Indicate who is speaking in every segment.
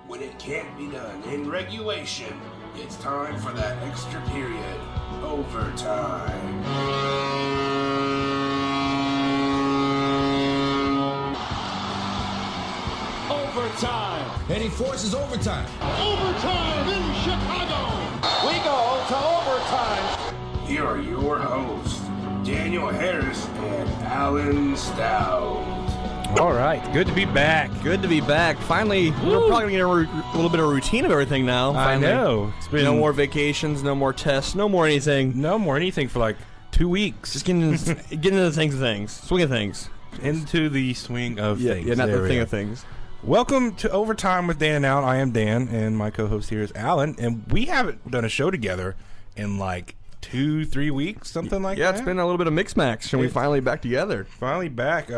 Speaker 1: When it can't be done in regulation, it's time for that extra period, overtime.
Speaker 2: Overtime.
Speaker 3: And he forces overtime.
Speaker 2: Overtime in Chicago. We go to overtime.
Speaker 1: Here are your hosts, Daniel Harris and Alan Stout.
Speaker 4: All right, good to be back.
Speaker 5: Good to be back. Finally, we're probably going to get a little bit of routine of everything now. Finally.
Speaker 4: I know. It's been
Speaker 5: no more vacations, no more tests, no more anything.
Speaker 4: No more anything for like 2 weeks.
Speaker 5: Just getting into the swing of things.
Speaker 4: Into the swing of things.
Speaker 5: Yeah, not the thing of things.
Speaker 4: Welcome to Overtime with Dan and Alan. I am Dan, and my co-host here is Alan, and we haven't done a show together in like 2-3 weeks, something like that.
Speaker 5: Yeah, it's been a little bit of mix-max, and we finally back together.
Speaker 4: Finally back.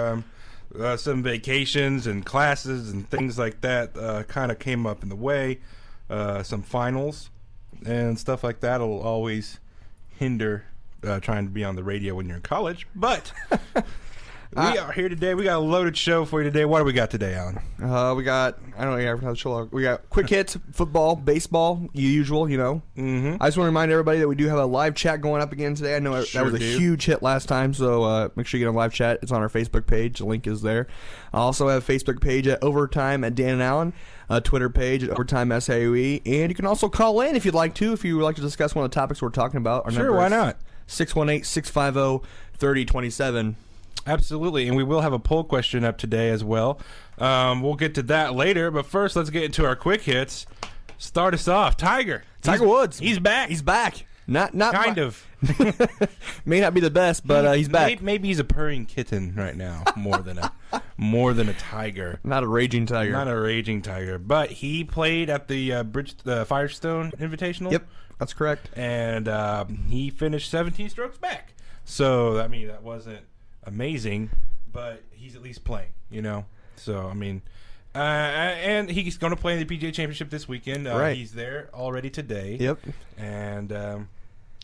Speaker 4: Some vacations and classes and things like that kind of came up in the way. Some finals and stuff like that will always hinder trying to be on the radio when you're in college. But we are here today. We got a loaded show for you today. What do we got today, Alan?
Speaker 5: We got, I don't know how to show. We got quick hits, football, baseball, usual, you know.
Speaker 4: Mm-hmm.
Speaker 5: I just want to remind everybody that we do have a live chat going up again today. I know that was a huge hit last time, so make sure you get on live chat. It's on our Facebook page. The link is there. I also have a Facebook page at Overtime at Dan and Alan, a Twitter page at Overtime SAOE, and you can also call in if you'd like to, if you would like to discuss one of the topics we're talking about. Our
Speaker 4: sure, why not?
Speaker 5: 618-650-3027.
Speaker 4: Absolutely, and we will have a poll question up today as well. We'll get to that later, but first let's get into our quick hits. Start us off. Tiger
Speaker 5: Woods.
Speaker 4: He's back.
Speaker 5: He's back. Not
Speaker 4: kind of.
Speaker 5: May not be the best, but he's back.
Speaker 4: Maybe he's a purring kitten right now, more than a tiger.
Speaker 5: Not a raging tiger.
Speaker 4: Not a raging tiger, but he played at the Firestone Invitational.
Speaker 5: Yep, that's correct.
Speaker 4: And he finished 17 strokes back. So I mean that wasn't amazing, but he's at least playing, you know. So I mean, and he's going to play in the PGA Championship this weekend.
Speaker 5: Right.
Speaker 4: He's there already today.
Speaker 5: Yep.
Speaker 4: And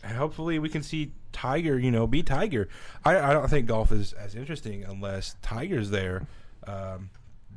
Speaker 4: hopefully we can see Tiger, you know, be Tiger. I don't think golf is as interesting unless Tiger's there,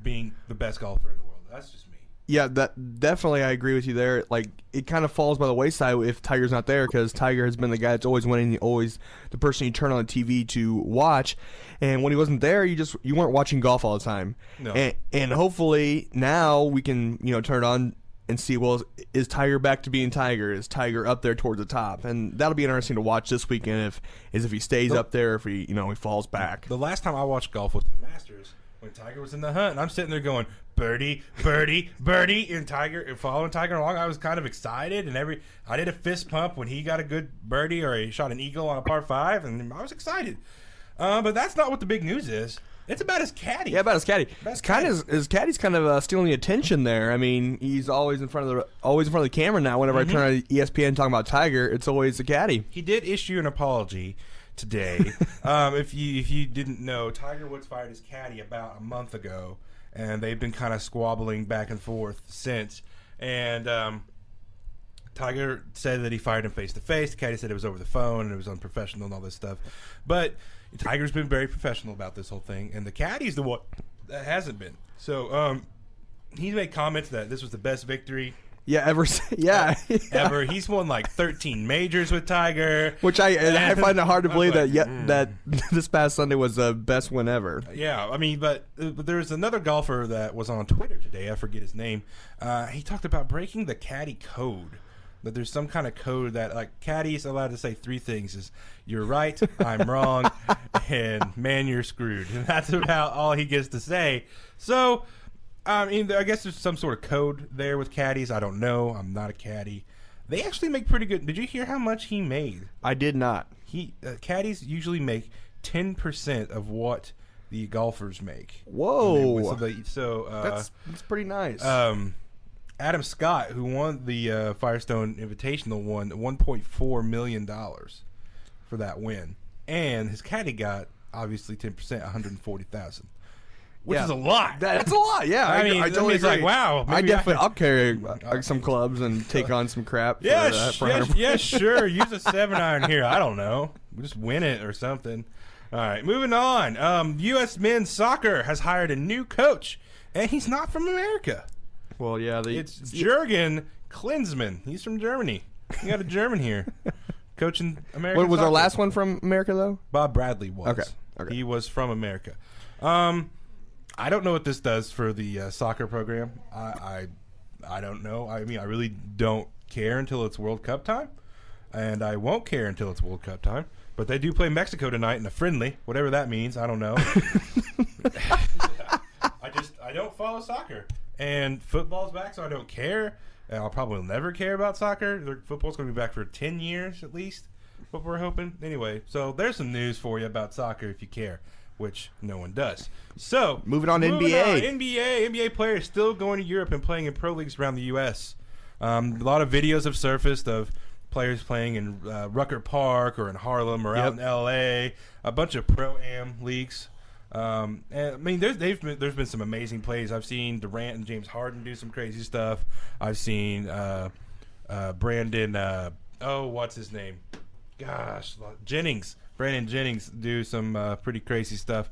Speaker 4: being the best golfer in the world. That's just me.
Speaker 5: Yeah, that definitely I agree with you there. Like, it kind of falls by the wayside if Tiger's not there, because Tiger has been the guy that's always winning, always the person you turn on the TV to watch. And when he wasn't there, you weren't watching golf all the time.
Speaker 4: No.
Speaker 5: And hopefully now we can, you know, turn it on and see, well, is Tiger back to being Tiger? Is Tiger up there towards the top? And that'll be interesting to watch this weekend if he stays up there, if he falls back.
Speaker 4: The last time I watched golf was the Masters, when Tiger was in the hunt, and I'm sitting there going, birdie, birdie, birdie, and following Tiger along. I was kind of excited, and I did a fist pump when he got a good birdie or he shot an eagle on a par 5, and I was excited. But that's not what the big news is. It's about his caddy.
Speaker 5: Yeah, about his caddy. His caddy's kind of stealing the attention there. I mean, he's always in front of the camera now. Whenever I turn on ESPN talking about Tiger, it's always the caddy.
Speaker 4: He did issue an apology today. If you didn't know, Tiger Woods fired his caddy about a month ago, and they've been kind of squabbling back and forth since. And Tiger said that he fired him face to face. The caddy said it was over the phone and it was unprofessional and all this stuff. But Tiger's been very professional about this whole thing, and the caddy's the one that hasn't been. So he's made comments that this was the best victory.
Speaker 5: Yeah, ever.
Speaker 4: He's won like 13 majors with Tiger,
Speaker 5: which I find it hard to believe that this past Sunday was the best win ever.
Speaker 4: Yeah, I mean, but there's another golfer that was on Twitter today. I forget his name. He talked about breaking the caddy code. That there's some kind of code that, like, caddy's allowed to say 3 things: is you're right, I'm wrong, and man, you're screwed. And that's about all he gets to say. So, I mean, I guess there's some sort of code there with caddies. I don't know. I'm not a caddy. They actually make pretty good. Did you hear how much he made?
Speaker 5: I did not.
Speaker 4: Caddies usually make 10% of what the golfers make.
Speaker 5: Whoa!
Speaker 4: That's
Speaker 5: pretty nice.
Speaker 4: Adam Scott, who won the Firestone Invitational, won $1.4 million for that win, and his caddy got obviously 10%, $140,000. Which is a lot.
Speaker 5: That's a lot. Yeah,
Speaker 4: I mean,
Speaker 5: I totally agree.
Speaker 4: Like, wow.
Speaker 5: I'll carry some clubs and take on some crap.
Speaker 4: Yeah, sure. Use a 7-iron here. I don't know. Just win it or something. All right, moving on. U.S. men's soccer has hired a new coach, and he's not from America.
Speaker 5: Well, yeah,
Speaker 4: it's Jürgen Klinsmann. He's from Germany. You got a German here coaching American
Speaker 5: What was our
Speaker 4: soccer.
Speaker 5: last one from America, though?
Speaker 4: Bob Bradley was.
Speaker 5: Okay.
Speaker 4: He was from America. I don't know what this does for the soccer program. I don't know. I mean, I really don't care until it's World Cup time, and I won't care until it's World Cup time. But they do play Mexico tonight in a friendly, whatever that means. I don't know. I don't follow soccer, and football's back, so I don't care. And I'll probably never care about soccer. Football's going to be back for 10 years at least, what we're hoping. Anyway, so there's some news for you about soccer if you care, which no one does. So
Speaker 5: moving on to NBA.
Speaker 4: NBA players still going to Europe and playing in pro leagues around the U.S. A lot of videos have surfaced of players playing in Rucker Park or in Harlem or out in L.A. A bunch of pro-am leagues. And I mean, there's been some amazing plays. I've seen Durant and James Harden do some crazy stuff. I've seen Brandon. What's his name? Gosh, Brandon Jennings do some pretty crazy stuff.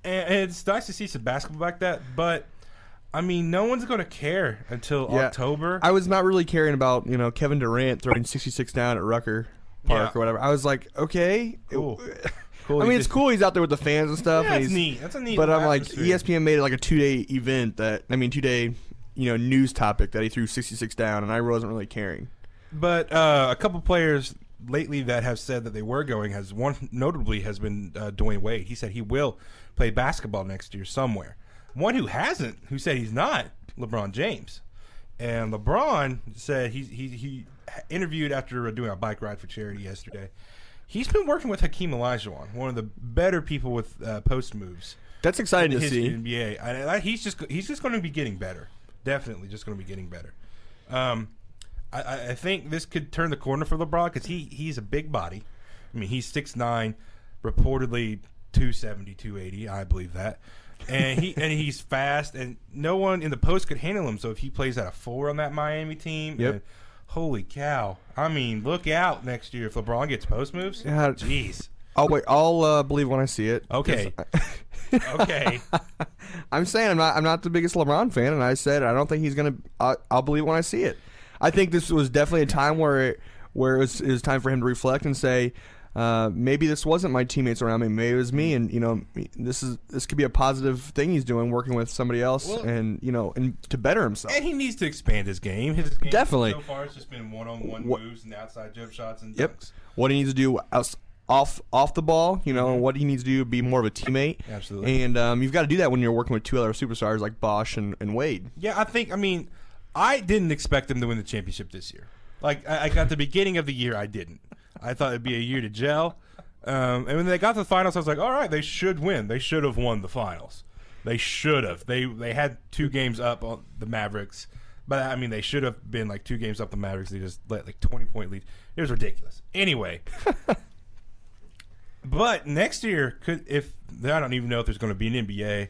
Speaker 4: And it's nice to see some basketball like that. But I mean, no one's going to care until October.
Speaker 5: I was not really caring about Kevin Durant throwing 66 down at Rucker Park or whatever. I was like, okay,
Speaker 4: cool.
Speaker 5: I mean, it's cool he's out there with the fans and stuff.
Speaker 4: Yeah,
Speaker 5: and
Speaker 4: it's neat. That's a neat.
Speaker 5: But I'm like,
Speaker 4: atmosphere.
Speaker 5: ESPN made it like a 2-day event 2-day, news topic that he threw 66 down, and I wasn't really caring.
Speaker 4: But a couple players lately that have said that they were going notably has been Dwayne Wade. He said he will play basketball next year somewhere. One who hasn't, who said he's not, LeBron James. And LeBron said he interviewed after doing a bike ride for charity yesterday. He's been working with Hakeem Olajuwon, one of the better people with post moves.
Speaker 5: That's exciting to see.
Speaker 4: NBA. He's just going to be getting better. Definitely just going to be getting better. I think this could turn the corner for LeBron because he's a big body. I mean, he's 6'9", reportedly 270, 280. I believe that. And he's fast, and no one in the post could handle him. So if he plays at a 4 on that Miami team, holy cow! I mean, look out next year if LeBron gets post moves.
Speaker 5: Yeah.
Speaker 4: Jeez.
Speaker 5: I'll believe when I see it.
Speaker 4: Okay. Okay.
Speaker 5: I'm saying I'm not the biggest LeBron fan, and I said I don't think he's gonna. I'll believe when I see it. I think this was definitely a time where it was time for him to reflect and say, maybe this wasn't my teammates around me. Maybe it was me, and this could be a positive thing he's doing, working with somebody else, and to better himself.
Speaker 4: And he needs to expand his game. His game
Speaker 5: definitely.
Speaker 4: So far, it's just been one-on-one moves and outside jump shots and dunks.
Speaker 5: What he needs to do off the ball, and what he needs to do be more of a teammate.
Speaker 4: Absolutely.
Speaker 5: And you've got to do that when you're working with two other superstars like Bosch and Wade.
Speaker 4: Yeah, I didn't expect them to win the championship this year. Like, at the beginning of the year, I didn't. I thought it'd be a year to gel. And when they got to the finals, I was like, all right, they should win. They should have won the finals. They should have. They had 2 games up on the Mavericks. But, I mean, they should have been like 2 games up the Mavericks. They just let 20-point lead. It was ridiculous. Anyway. But next year, I don't even know if there's going to be an NBA.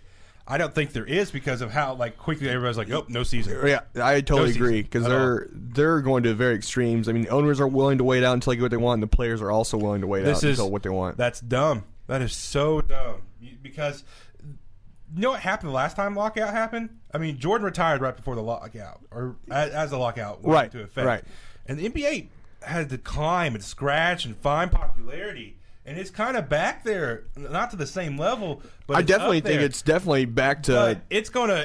Speaker 4: I don't think there is because of how quickly everybody's like, oh, no season.
Speaker 5: Yeah, I totally agree because they're going to very extremes. I mean, owners are willing to wait out until they get what they want, and the players are also willing to wait out until what they want.
Speaker 4: That's dumb. That is so dumb because you know what happened the last time lockout happened? I mean, Jordan retired right before the lockout, or as the lockout went into effect.
Speaker 5: Right.
Speaker 4: And the NBA had to climb and scratch and find popularity. And it's kind of back there, not to the same level, but
Speaker 5: I definitely think it's definitely back to.
Speaker 4: But it's gonna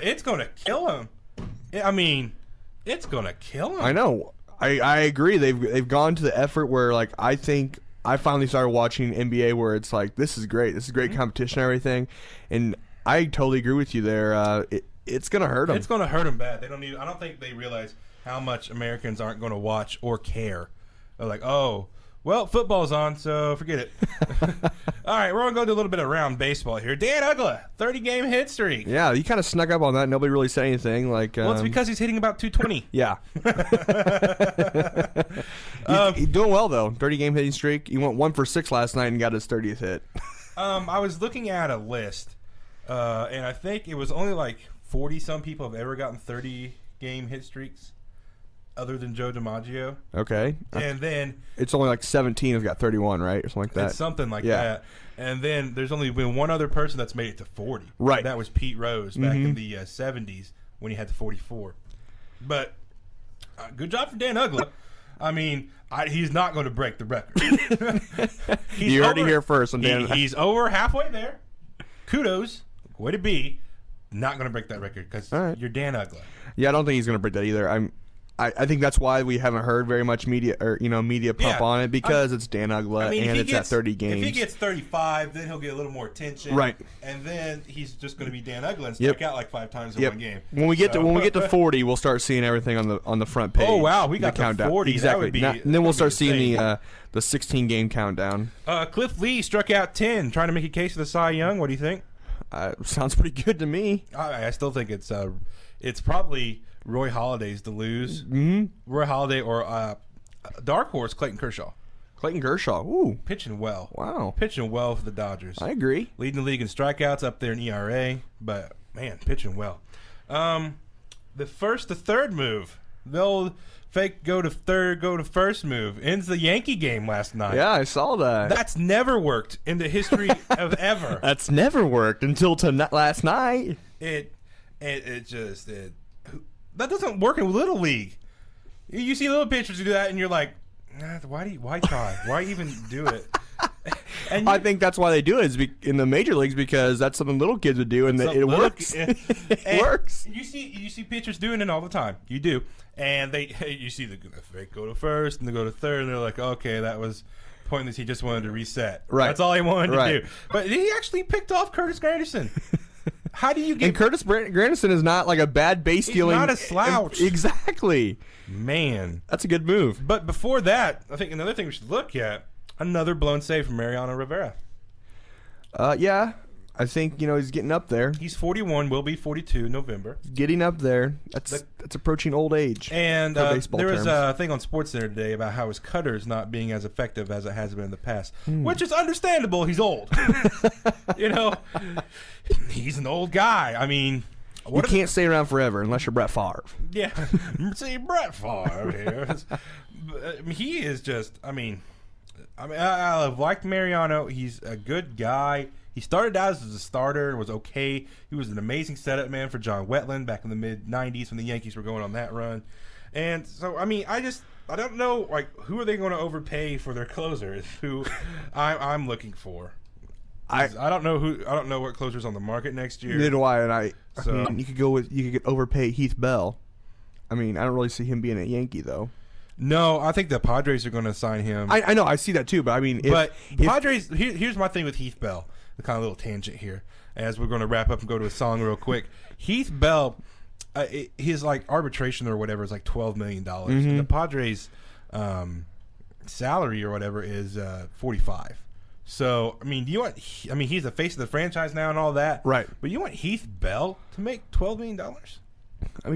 Speaker 4: kill him. I mean, it's gonna kill him.
Speaker 5: I know. I agree. They've gone to the effort where I think I finally started watching NBA where it's like this is great. This is great competition and everything, and I totally agree with you there. It's gonna hurt them.
Speaker 4: It's gonna hurt them bad. I don't think they realize how much Americans aren't going to watch or care. They're like, oh. Well, football's on, so forget it. All right, we're going to go do a little bit of round baseball here. Dan Ugla, 30-game hit streak.
Speaker 5: Yeah, you kind of snuck up on that. Nobody really said anything.
Speaker 4: Well, it's because he's hitting about 220.
Speaker 5: Yeah. He's doing well, though. 30-game hitting streak. He went 1 for 6 last night and got his 30th hit.
Speaker 4: I was looking at a list, and I think it was only 40-some people have ever gotten 30-game hit streaks. Other than Joe DiMaggio.
Speaker 5: Okay.
Speaker 4: And then
Speaker 5: it's only 17 have got 31, right? Or something like that.
Speaker 4: It's something like that. And then there's only been one other person that's made it to 40.
Speaker 5: Right.
Speaker 4: That was Pete Rose back in the 70s when he had the 44. But good job for Dan Ugla. I mean, he's not going to break the record.
Speaker 5: You heard it here first.
Speaker 4: He's over halfway there. Kudos. Way to be. Not going to break that record because you're Dan Ugla.
Speaker 5: Yeah, I don't think he's going to break that either. I think that's why we haven't heard very much media pump on it, because it's Dan Ugla and it's at 30 games.
Speaker 4: If he gets 35, then he'll get a little more attention.
Speaker 5: Right.
Speaker 4: And then he's just going to be Dan Ugla and strike out like 5 times in one game.
Speaker 5: When we get to 40, we'll start seeing everything on the front page.
Speaker 4: Oh wow, we got the
Speaker 5: countdown.
Speaker 4: 40.
Speaker 5: Exactly.
Speaker 4: That would be,
Speaker 5: and then we'll start seeing the 16-game countdown.
Speaker 4: Cliff Lee struck out 10, trying to make a case for the Cy Young. What do you think?
Speaker 5: Sounds pretty good to me.
Speaker 4: I still think it's probably Roy Halladay's to lose. Mm-hmm. Roy Halladay or dark horse Clayton Kershaw.
Speaker 5: Clayton Kershaw, ooh,
Speaker 4: pitching well.
Speaker 5: Wow,
Speaker 4: pitching well for the Dodgers.
Speaker 5: I agree.
Speaker 4: Leading the league in strikeouts, up there in ERA, but man, pitching well. The third move, the old fake go to first move ends the Yankee game last night.
Speaker 5: Yeah, I saw that.
Speaker 4: That's never worked in the history of ever.
Speaker 5: That's never worked until last night.
Speaker 4: That doesn't work in Little League. You see little pitchers do that, and you're like, why try? Why even do it? And
Speaker 5: I think that's why they do it is in the major leagues, because that's something little kids would do, and it works. It works.
Speaker 4: You see pitchers doing it all the time. You do, and you see the fake go to first and they go to third, and they're like, okay, that was pointless. He just wanted to reset.
Speaker 5: Right.
Speaker 4: That's all he wanted to do. But he actually picked off Curtis Granderson. How do you get?
Speaker 5: And Curtis Granderson is not like a bad base stealing.
Speaker 4: Not a slouch.
Speaker 5: Exactly.
Speaker 4: Man,
Speaker 5: that's a good move.
Speaker 4: But before that, I think another thing we should look at, another blown save from Mariano Rivera.
Speaker 5: Yeah, I think he's getting up there.
Speaker 4: He's 41, will be 42 in November.
Speaker 5: Getting up there. That's approaching old age.
Speaker 4: And there was a thing on SportsCenter today about how his cutter's not being as effective as it has been in the past, which is understandable. He's old. He's an old guy. I mean,
Speaker 5: you can't stay around forever unless you're Brett Favre.
Speaker 4: Yeah, see Brett Favre here. He is just. I liked Mariano. He's a good guy. He started out as a starter and was okay. He was an amazing setup man for John Wetland back in the mid-'90s when the Yankees were going on that run. And so, I don't know, who are they going to overpay for their closers? Who I'm looking for. I don't know what closers on the market next year.
Speaker 5: Neither do I. And you could overpay Heath Bell. I don't really see him being a Yankee though.
Speaker 4: No, I think the Padres are going to sign him.
Speaker 5: I know, I see that too, but
Speaker 4: Padres. Here's my thing with Heath Bell. The kind of little tangent here, as we're going to wrap up and go to a song real quick. Heath Bell, his arbitration or whatever is like $12 million. Mm-hmm. And the Padres' salary or whatever is $45. So he's the face of the franchise now and all that.
Speaker 5: Right.
Speaker 4: But you want Heath Bell to make $12 million?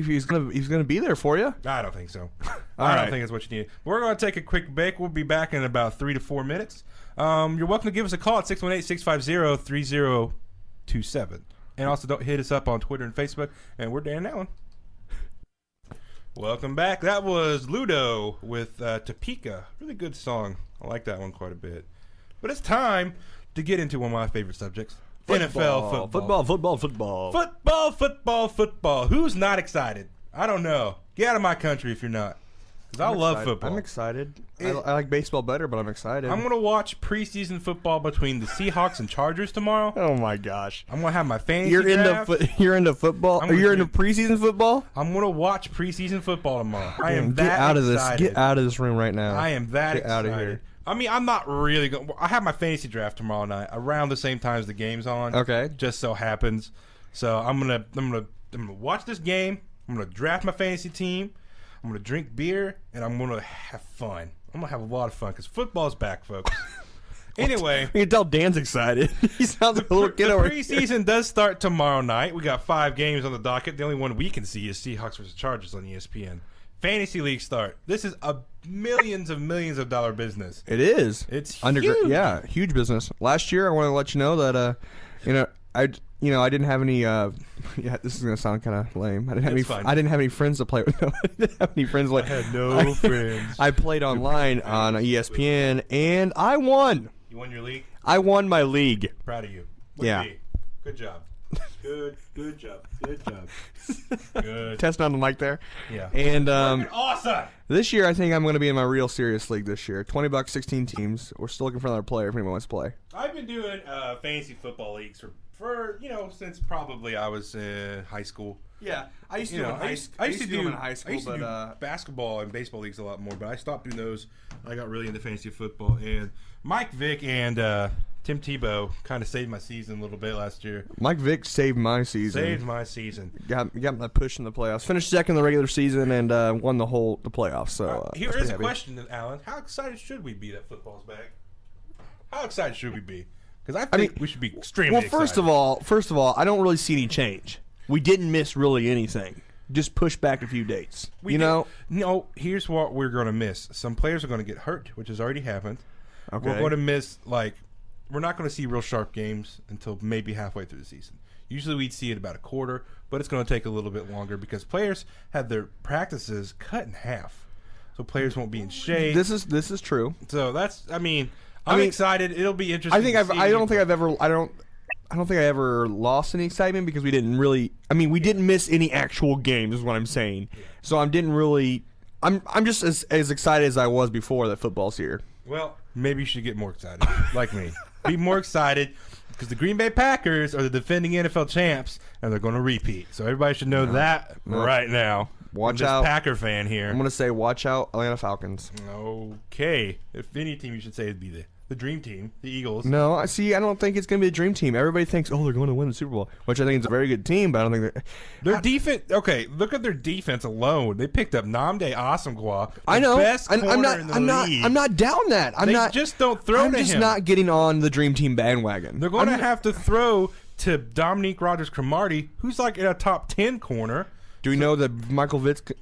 Speaker 5: He's gonna be there for you.
Speaker 4: I don't think so. I don't think that's what you need. We're going to take a quick break. We'll be back in about 3 to 4 minutes. You're welcome to give us a call at 618-650-3027. And also don't hit us up on Twitter and Facebook. And we're Dan Allen. Welcome back. That was Ludo with Topeka. Really good song. I like that one quite a bit. But it's time to get into one of my favorite subjects. NFL football. Who's not excited? I don't know. Get out of my country if you're not. Because I love football.
Speaker 5: I'm excited. I like baseball better, but I'm excited.
Speaker 4: I'm going to watch preseason football between the Seahawks and Chargers tomorrow.
Speaker 5: Oh, my gosh.
Speaker 4: I'm going to have my fantasy
Speaker 5: draft. You're into football? You're into preseason football?
Speaker 4: I'm going to watch preseason football tomorrow. I am
Speaker 5: Get
Speaker 4: that
Speaker 5: out
Speaker 4: excited.
Speaker 5: of this. Get out of this room right now.
Speaker 4: I am that excited.
Speaker 5: Get out of here.
Speaker 4: I'm not really going. I have my fantasy draft tomorrow night around the same time as the game's on.
Speaker 5: Okay.
Speaker 4: Just so happens. So I'm gonna watch this game. I'm gonna draft my fantasy team. I'm gonna drink beer and I'm gonna have fun. I'm gonna have a lot of fun because football's back, folks. Anyway,
Speaker 5: you can tell Dan's excited. He sounds like a little kid over here.
Speaker 4: The preseason does start tomorrow night. We got 5 games on the docket. The only one we can see is Seahawks versus Chargers on ESPN. Fantasy league start. This is a millions of dollar business.
Speaker 5: It is.
Speaker 4: It's huge.
Speaker 5: Yeah, huge business. Last year, I want to let you know that I didn't have any. This is gonna sound kind of lame. I didn't have any friends to play with. I didn't have any friends.
Speaker 4: I had no friends.
Speaker 5: I played online on ESPN, and I won.
Speaker 4: You won your league?
Speaker 5: I won my league.
Speaker 4: Proud of you.
Speaker 5: Yeah.
Speaker 4: Good job. Good job. Good.
Speaker 5: Testing on the mic there.
Speaker 4: Yeah.
Speaker 5: And
Speaker 4: Awesome.
Speaker 5: this year, I think I'm going to be in my real serious league this year. $20, 16 teams. We're still looking for another player if anyone wants to play.
Speaker 4: I've been doing fantasy football leagues for since probably I was in high school.
Speaker 5: Yeah, I used
Speaker 4: I used to do
Speaker 5: them in high school,
Speaker 4: I used to do basketball and baseball leagues a lot more, but I stopped doing those. I got really into fantasy football, and Mike Vick and Tim Tebow kind of saved my season a little bit last year.
Speaker 5: Mike Vick saved my season. Got my push in the playoffs. Finished second in the regular season and won the playoffs. So
Speaker 4: here is a question, Alan: how excited should we be that football's back? How excited should we be? Because I think we should be extremely excited.
Speaker 5: First of all, I don't really see any change. We didn't miss really anything. Just push back a few dates.
Speaker 4: No, here's what we're going to miss. Some players are going to get hurt, which has already happened.
Speaker 5: Okay.
Speaker 4: We're going to miss, we're not going to see real sharp games until maybe halfway through the season. Usually we'd see it about a quarter, but it's going to take a little bit longer because players have their practices cut in half. So players won't be in shape.
Speaker 5: This is true.
Speaker 4: So I'm excited. It'll be interesting.
Speaker 5: I don't think I ever lost any excitement because we didn't really. We didn't miss any actual games, is what I'm saying. So I'm just as excited as I was before that football's here.
Speaker 4: Well, maybe you should get more excited, like me. Be more excited because the Green Bay Packers are the defending NFL champs, and they're going to repeat. So everybody should know that right now.
Speaker 5: Watch
Speaker 4: I'm
Speaker 5: out,
Speaker 4: Packer fan here.
Speaker 5: I'm going to say, watch out, Atlanta Falcons.
Speaker 4: Okay, if any team you should say it'd be the dream team, the Eagles.
Speaker 5: No, I don't think it's going to be a dream team. Everybody thinks, they're going to win the Super Bowl, which I think is a very good team, but I don't think
Speaker 4: their defense. Okay, look at their defense alone. They picked up Nnamdi Asomugha.
Speaker 5: I know.
Speaker 4: Best corner in the league.
Speaker 5: I'm not down that.
Speaker 4: Just don't throw to him.
Speaker 5: I'm just not getting on the dream team bandwagon.
Speaker 4: They're going to have to throw to Dominique Rodgers-Cromartie, who's like in a top 10 corner.
Speaker 5: Do we know that Michael Vick's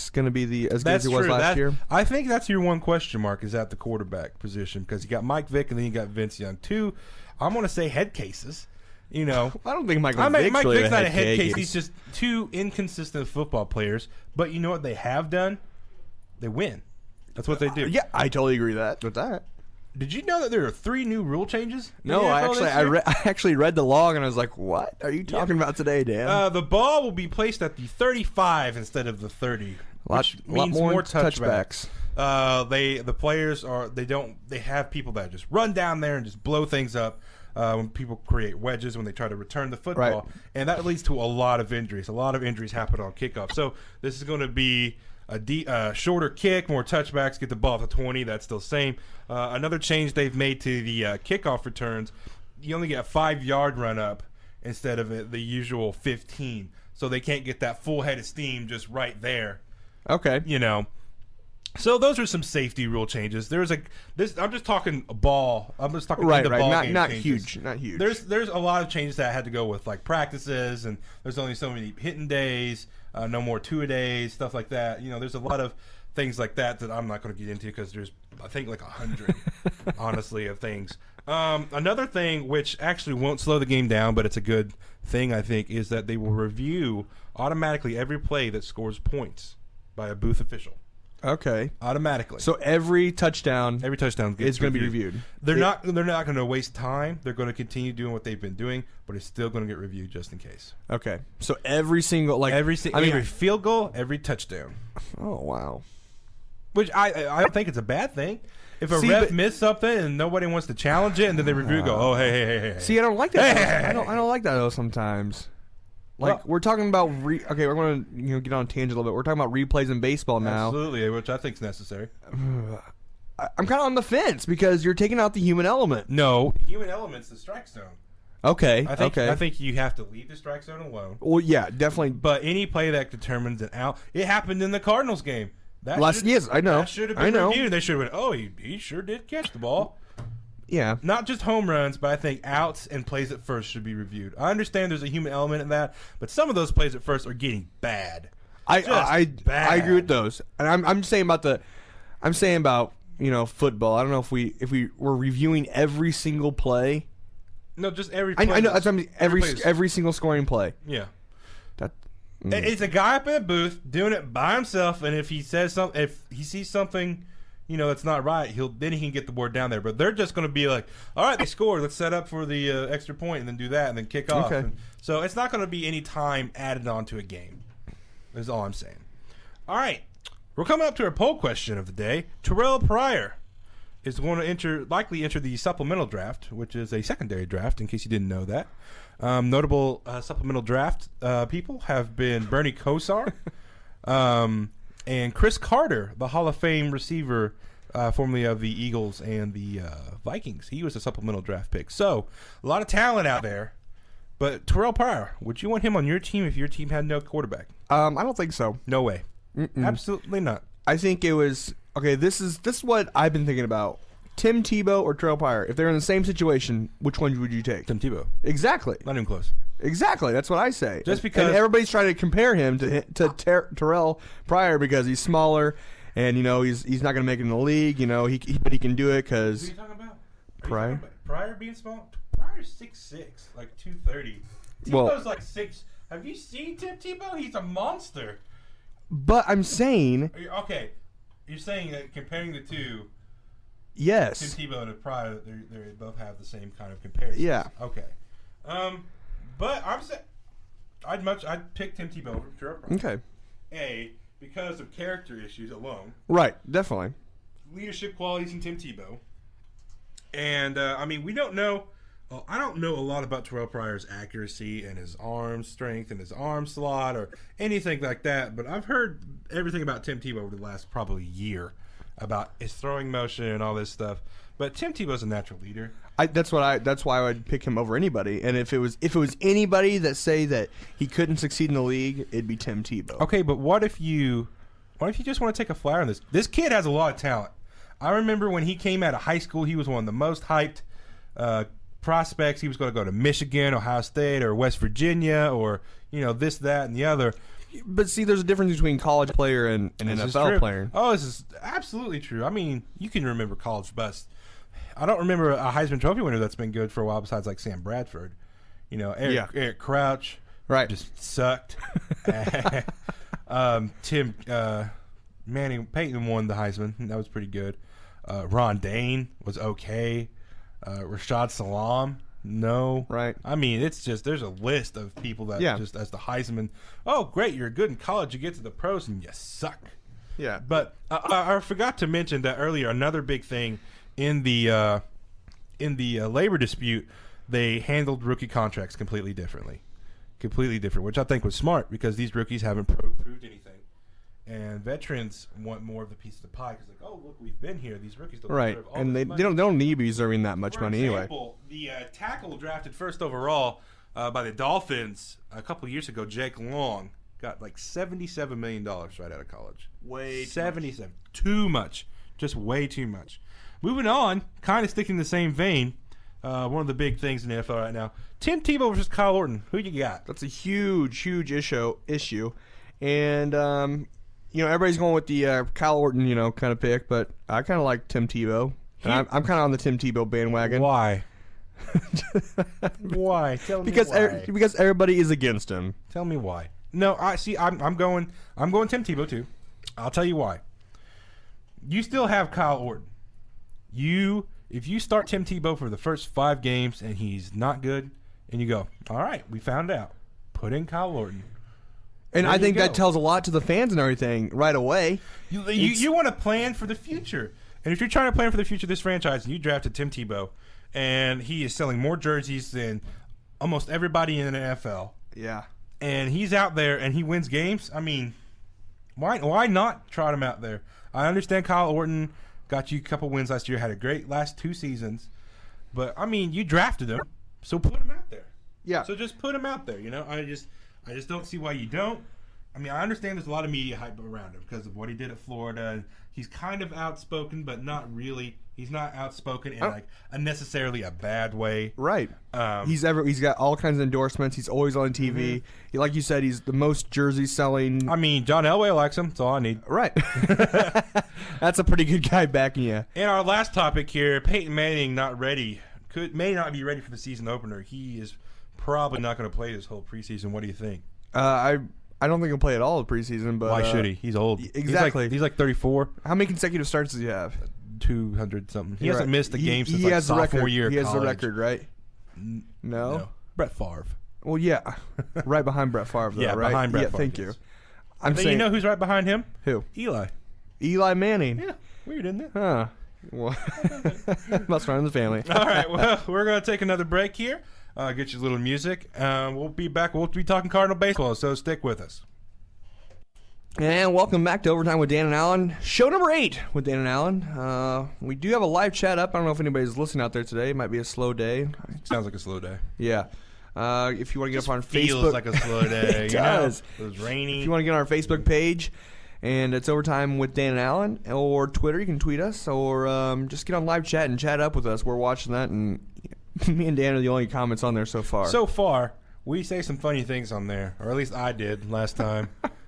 Speaker 5: going to be as good as he was last year?
Speaker 4: I think that's your one question mark is at the quarterback position because you got Mike Vick and then you got Vince Young too. I'm going to say head cases.
Speaker 5: I don't think Mike Vick's
Speaker 4: not a head case. He's just two inconsistent football players. But you know what they have done? They win. That's what they do.
Speaker 5: Yeah, I totally agree with that.
Speaker 4: Did you know that there are 3 new rule changes?
Speaker 5: No, I actually read the log and I was like, "What are you talking about today, Dan?"
Speaker 4: The ball will be placed at the 35 instead of the 30, which means more touchbacks. The players they have people that just run down there and just blow things up when people create wedges when they try to return the football,
Speaker 5: right.
Speaker 4: And that leads to a lot of injuries. A lot of injuries happen on kickoff. So this is going to be a shorter kick, more touchbacks, get the ball to 20. That's still the same. Another change they've made to the kickoff returns, you only get a 5-yard run up instead of the usual 15. So they can't get that full head of steam just right there.
Speaker 5: Okay.
Speaker 4: So those are some safety rule changes. I'm just talking ball. I'm just talking
Speaker 5: right. Not
Speaker 4: changes.
Speaker 5: huge. Not huge.
Speaker 4: There's a lot of changes that had to go with practices, and there's only so many hitting days, no more two-a-days, stuff like that. There's a lot of things like that I'm not going to get into because there's I think 100 honestly of things. Another thing which actually won't slow the game down, but it's a good thing I think, is that they will review automatically every play that scores points by a booth official.
Speaker 5: Okay.
Speaker 4: Automatically.
Speaker 5: So every touchdown
Speaker 4: is going
Speaker 5: to be reviewed.
Speaker 4: They're not going to waste time. They're going to continue doing what they've been doing, but it's still going to get reviewed just in case.
Speaker 5: Okay. So every single every
Speaker 4: field goal, every touchdown.
Speaker 5: Oh wow.
Speaker 4: Which I don't think it's a bad thing. If a ref missed something and nobody wants to challenge it, and then they review it, go, oh hey.
Speaker 5: See, I don't like that. I don't like that though sometimes. We're talking about we're going to get on a tangent a little bit. We're talking about replays in baseball now.
Speaker 4: Absolutely, which I think is necessary.
Speaker 5: I'm kind of on the fence because you're taking out the human element.
Speaker 4: No, the human element's the strike zone.
Speaker 5: Okay.
Speaker 4: I think you have to leave the strike zone alone.
Speaker 5: Well, yeah, definitely.
Speaker 4: But any play that determines an out, it happened in the Cardinals game.
Speaker 5: Yes, I know.
Speaker 4: That should have been reviewed. They should have went, oh, he sure did catch the ball.
Speaker 5: Yeah.
Speaker 4: Not just home runs, but I think outs and plays at first should be reviewed. I understand there's a human element in that, but some of those plays at first are getting bad.
Speaker 5: I agree with those. And I'm saying about football. I don't know if we were reviewing every single play.
Speaker 4: No, just every play.
Speaker 5: I know that's what I mean, every single scoring play.
Speaker 4: Yeah. It's a guy up in a booth doing it by himself, and if he says something, if he sees something that's not right, then he can get the board down there. But they're just going to be like, all right, they scored. Let's set up for the extra point and then do that and then kick off.
Speaker 5: Okay.
Speaker 4: So it's not going to be any time added on to a game. Is all I'm saying. All right. We're coming up to our poll question of the day. Terrell Pryor is going to likely enter the supplemental draft, which is a secondary draft, in case you didn't know that. Notable supplemental draft people have been Bernie Kosar and Chris Carter, the Hall of Fame receiver, formerly of the Eagles and the Vikings. He was a supplemental draft pick. So, a lot of talent out there. But Terrell Pryor, would you want him on your team if your team had no quarterback?
Speaker 5: I don't think so.
Speaker 4: No way. Absolutely not.
Speaker 5: I think it was okay. This is what I've been thinking about: Tim Tebow or Terrell Pryor. If they're in the same situation, which one would you take?
Speaker 4: Tim Tebow.
Speaker 5: Exactly.
Speaker 4: Not even close.
Speaker 5: Exactly. That's what I say.
Speaker 4: Just because
Speaker 5: and everybody's trying to compare him to Terrell Pryor because he's smaller and he's not going to make it in the league. But he can do it because.
Speaker 4: What are you talking about?
Speaker 5: Pryor.
Speaker 4: Pryor being small. Pryor's 6'6", like 230. Tebow's like 6. Have you seen Tim Tebow? He's a monster.
Speaker 5: But I'm saying.
Speaker 4: Okay, you're saying that comparing the two.
Speaker 5: Yes.
Speaker 4: Tim Tebow and Pryor, they both have the same kind of comparison.
Speaker 5: Yeah.
Speaker 4: Okay. But I'm saying I'd pick Tim Tebow over Terrell Pryor.
Speaker 5: Okay.
Speaker 4: Because of character issues alone.
Speaker 5: Right. Definitely.
Speaker 4: Leadership qualities in Tim Tebow. And we don't know. I don't know a lot about Terrell Pryor's accuracy and his arm strength and his arm slot or anything like that, but I've heard everything about Tim Tebow over the last probably year about his throwing motion and all this stuff. But Tim Tebow's a natural leader.
Speaker 5: That's why I would pick him over anybody. And if it was anybody that say that he couldn't succeed in the league, it'd be Tim Tebow.
Speaker 4: Okay, but what if you just want to take a flyer on this? This kid has a lot of talent. I remember when he came out of high school, he was one of the most hyped prospects. He was going to go to Michigan, Ohio State, or West Virginia, or this, that, and the other.
Speaker 5: But see, there's a difference between college player and an NFL player.
Speaker 4: Oh, this is absolutely true. I mean, you can remember college busts. I don't remember a Heisman Trophy winner that's been good for a while besides like Sam Bradford. Eric Crouch,
Speaker 5: right,
Speaker 4: just sucked. Peyton won the Heisman. That was pretty good. Ron Dane was okay. Rashad Salam, no.
Speaker 5: Right.
Speaker 4: I mean, it's just there's a list of people that just as the Heisman. Oh, great, you're good in college. You get to the pros and you suck.
Speaker 5: Yeah.
Speaker 4: But I forgot to mention that earlier. Another big thing in the labor dispute, they handled rookie contracts completely different, which I think was smart because these rookies haven't proved anything. And veterans want more of the piece of the pie because, like, oh, look, we've been here. These rookies don't deserve all
Speaker 5: and
Speaker 4: this
Speaker 5: they
Speaker 4: money.
Speaker 5: don't need to be deserving that much money
Speaker 4: For example, the tackle drafted first overall by the Dolphins a couple of years ago, Jake Long, got like $77 million right out of college.
Speaker 5: Way
Speaker 4: 77. Too much. Just way too much. Moving on, kind of sticking in the same vein, one of the big things in the NFL right now, Tim Tebow versus Kyle Orton. Who you got?
Speaker 5: That's a huge issue. And, everybody's going with the Kyle Orton, kind of pick, but I kind of like Tim Tebow. And I'm kind of on the Tim Tebow bandwagon.
Speaker 4: Why? Why? Tell me why.
Speaker 5: Because everybody is against him.
Speaker 4: Tell me why. No, I'm going Tim Tebow too. I'll tell you why. You still have Kyle Orton. If you start Tim Tebow for the first 5 games and he's not good, and you go, all right, we found out. Put in Kyle Orton.
Speaker 5: And I think that tells a lot to the fans and everything right away.
Speaker 4: You want to plan for the future. And if you're trying to plan for the future of this franchise and you drafted Tim Tebow and he is selling more jerseys than almost everybody in the NFL.
Speaker 5: Yeah.
Speaker 4: And he's out there and he wins games, I mean, why not trot him out there? I understand Kyle Orton got you a couple wins last year, had a great last 2 seasons. But, I mean, you drafted him, so put him out there.
Speaker 5: Yeah.
Speaker 4: So just put him out there, I just don't see why you don't. I mean, I understand there's a lot of media hype around him because of what he did at Florida. And he's kind of outspoken, but not really. He's not outspoken in like necessarily a bad way.
Speaker 5: Right. He's got all kinds of endorsements. He's always on TV.
Speaker 4: Mm-hmm.
Speaker 5: Like you said, he's the most jersey selling.
Speaker 4: I mean, John Elway likes him. That's all I need.
Speaker 5: Right. That's a pretty good guy backing you.
Speaker 4: And our last topic here, Peyton Manning not ready. May not be ready for the season opener. He is probably not going to play this whole preseason. What do you think?
Speaker 5: I I don't think he'll play at all in preseason. But
Speaker 4: why should he? He's old.
Speaker 5: Exactly.
Speaker 4: He's like 34.
Speaker 5: How many consecutive starts does he have?
Speaker 4: 200 something. He hasn't missed a game since
Speaker 5: he has the
Speaker 4: sophomore
Speaker 5: record.
Speaker 4: year.
Speaker 5: He has
Speaker 4: college.
Speaker 5: the record, right? No.
Speaker 4: Brett Favre.
Speaker 5: Well, yeah, right behind Brett Favre, though,
Speaker 4: Yeah,
Speaker 5: right?
Speaker 4: behind Brett Favre,
Speaker 5: Thank
Speaker 4: yes.
Speaker 5: you.
Speaker 4: And then you know who's right behind him?
Speaker 5: Who?
Speaker 4: Eli.
Speaker 5: Eli Manning.
Speaker 4: Yeah, weird, isn't it?
Speaker 5: Huh. Well, must run in the family.
Speaker 4: All right, well, we're going to take another break here. Get you a little music. We'll be back. We'll be talking Cardinal baseball, so stick with us.
Speaker 5: And welcome back to Overtime with Dan and Alan. Show number 8 with Dan and Alan. We do have a live chat up. I don't know if anybody's listening out there today. It might be a slow day.
Speaker 4: Sounds like a slow day.
Speaker 5: Yeah. If you want to get up on
Speaker 4: Feels
Speaker 5: Facebook.
Speaker 4: like a slow day.
Speaker 5: It does.
Speaker 4: It was rainy.
Speaker 5: If you want to get on our Facebook page, and it's Overtime with Dan and Alan, or Twitter, you can tweet us, or just get on live chat and chat up with us. We're watching that, and me and Dan are the only comments on there so far.
Speaker 4: So far, we say some funny things on there, or at least I did last time.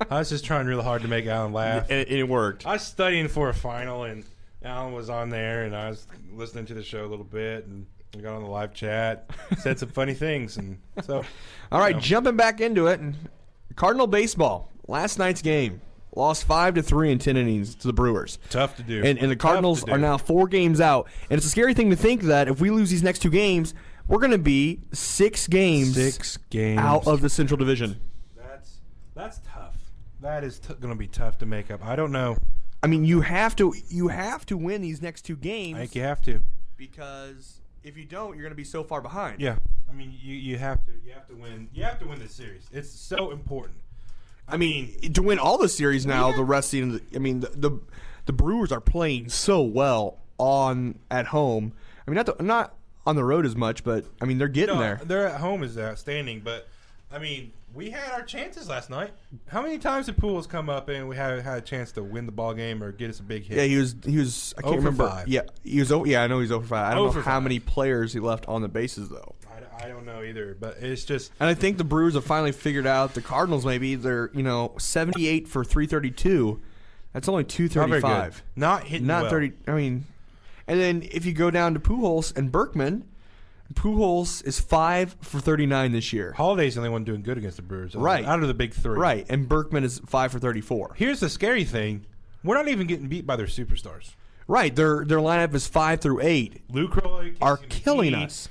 Speaker 4: I was just trying really hard to make Alan laugh.
Speaker 5: And it worked.
Speaker 4: I was studying for a final, and Alan was on there, and I was listening to the show a little bit, and we got on the live chat, said some funny things, and so.
Speaker 5: All right, jumping back into it, Cardinal baseball. Last night's game lost 5-3 in 10 innings to the Brewers.
Speaker 4: Tough to do.
Speaker 5: And the Cardinals are now 4 games out, and it's a scary thing to think that if we lose these next 2 games, we're going to be 6 games out of the Central Division.
Speaker 4: That's tough. That is going to be tough to make up. I don't know.
Speaker 5: I mean, you have to win these next 2 games.
Speaker 4: I think you have to,
Speaker 5: because if you don't, you're going to be so far behind.
Speaker 4: Yeah, I mean, you have to win. You have to win this series. It's so important.
Speaker 5: I mean, to win all the series now, the rest of the, I mean, the Brewers are playing so well at home. I mean, not on the road as much, but I mean, they're getting there.
Speaker 4: They're at home is outstanding, but I mean, we had our chances last night. How many times did Pujols come up and we had a chance to win the ball game or get us a big hit?
Speaker 5: Yeah, he was. I can't
Speaker 4: 0 for
Speaker 5: remember.
Speaker 4: 5.
Speaker 5: Yeah, he was. Yeah, I know he's 0 for 5. I don't know how
Speaker 4: 5.
Speaker 5: many players he left on the bases though.
Speaker 4: I don't know either, but it's just.
Speaker 5: And I think the Brewers have finally figured out the Cardinals. Maybe they're 78 for 332. That's only 235.
Speaker 4: Not hitting
Speaker 5: Not
Speaker 4: well.
Speaker 5: 30. I mean, and then if you go down to Pujols and Berkman, Pujols is 5 for 39 this year.
Speaker 4: Holiday's the only one doing good against the Brewers.
Speaker 5: Right.
Speaker 4: Out of the big 3.
Speaker 5: Right, and Berkman is 5 for 34.
Speaker 4: Here's the scary thing: we're not even getting beat by their superstars.
Speaker 5: Right, their lineup is 5 through 8.
Speaker 4: Lucroy
Speaker 5: Are killing us.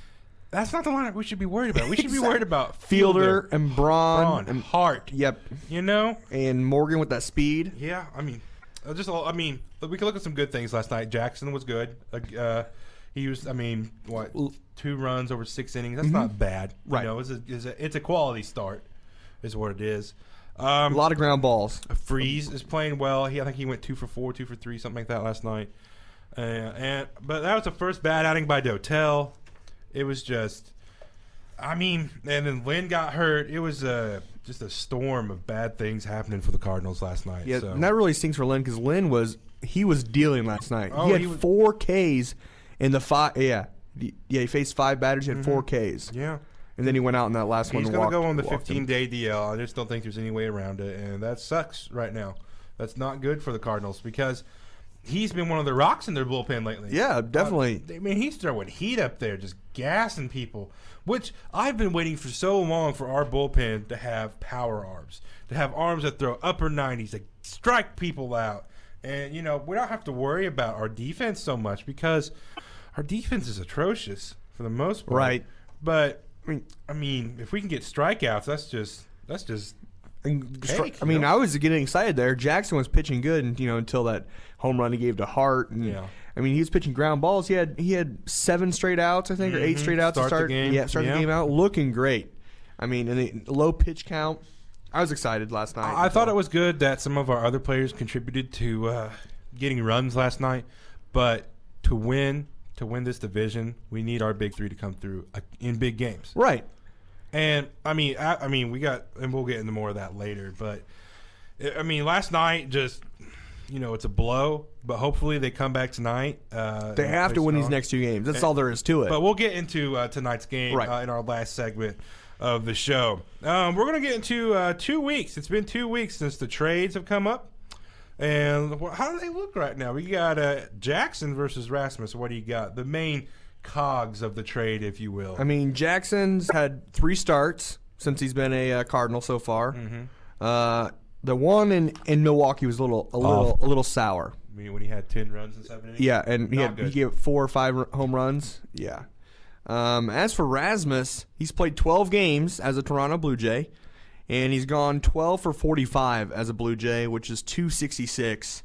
Speaker 4: That's not the lineup we should be worried about. We should be worried about
Speaker 5: Fielder and Braun
Speaker 4: and Hart.
Speaker 5: Yep. And Morgan with that speed.
Speaker 4: Yeah, I mean, we can look at some good things last night. Jackson was good. He was, 2 runs over 6 innings. That's not bad.
Speaker 5: Right.
Speaker 4: It's a quality start, is what it is.
Speaker 5: A lot of ground balls.
Speaker 4: Freeze is playing well. I think he went 2 for 4, 2 for 3, something like that last night. But that was the first bad outing by Dotel. It was just, and then Lynn got hurt. It was just a storm of bad things happening for the Cardinals last night.
Speaker 5: Yeah,
Speaker 4: so.
Speaker 5: and that really stinks for Lynn because Lynn was dealing last night.
Speaker 4: Oh,
Speaker 5: he had 4 Ks in the 5. Yeah, he faced 5 batters. He had 4 Ks.
Speaker 4: Yeah.
Speaker 5: And then he went out in that last one.
Speaker 4: He's
Speaker 5: He's
Speaker 4: going to go on the 15-day DL. I just don't think there's any way around it, and that sucks right now. That's not good for the Cardinals because he's been one of the rocks in their bullpen lately.
Speaker 5: Yeah, definitely.
Speaker 4: He's throwing heat up there, just gassing people, which I've been waiting for so long for our bullpen to have power arms, to have arms that throw upper 90s, that strike people out. And, we don't have to worry about our defense so much because our defense is atrocious for the most part.
Speaker 5: Right.
Speaker 4: But, I mean, if we can get strikeouts, that's just cake,
Speaker 5: I was getting excited there. Jackson was pitching good, and until that home run he gave to Hart. And,
Speaker 4: yeah.
Speaker 5: He was pitching ground balls. He had 7 straight outs, I think, or 8 straight outs to start
Speaker 4: the game.
Speaker 5: Yeah, start the game out, looking great. And the low pitch count. I was excited last night.
Speaker 4: I thought it was good that some of our other players contributed to getting runs last night, but to win this division, we need our big 3 to come through in big games.
Speaker 5: Right.
Speaker 4: And we got, and we'll get into more of that later. But last night just, it's a blow. But hopefully they come back tonight.
Speaker 5: They have to win these next 2 games. That's all there is to it.
Speaker 4: But we'll get into tonight's game in our last segment of the show. We're going to get into 2 weeks. It's been 2 weeks since the trades have come up. And how do they look right now? We got Jackson versus Rasmus. What do you got? The main cogs of the trade, if you will.
Speaker 5: Jackson's had 3 starts since he's been a Cardinal so far. The one in Milwaukee was a little sour.
Speaker 4: I mean, when he had 10 runs in 7 innings?
Speaker 5: Yeah, and he gave 4 or 5 home runs. Yeah. As for Rasmus, he's played 12 games as a Toronto Blue Jay, and he's gone 12 for 45 as a Blue Jay, which is .266.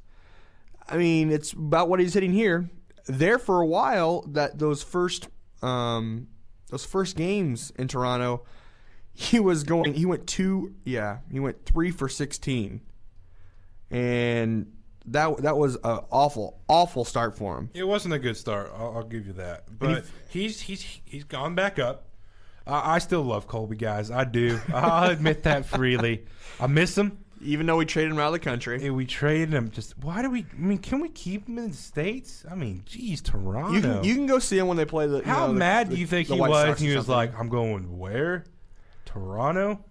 Speaker 5: I mean, it's about what he's hitting here. There for a while, that those first games in Toronto, he went 3 for 16, and that was an awful start for him.
Speaker 4: It wasn't a good start. I'll give you that. But he's gone back up. I still love Colby, guys. I do. I'll admit that freely. I miss him.
Speaker 5: Even though we traded him out of the country.
Speaker 4: Yeah, we traded him. Can we keep him in the States? I mean, geez, Toronto.
Speaker 5: You can go see him when they play the.
Speaker 4: How mad do you think he was? He was like, "I'm going where? Toronto."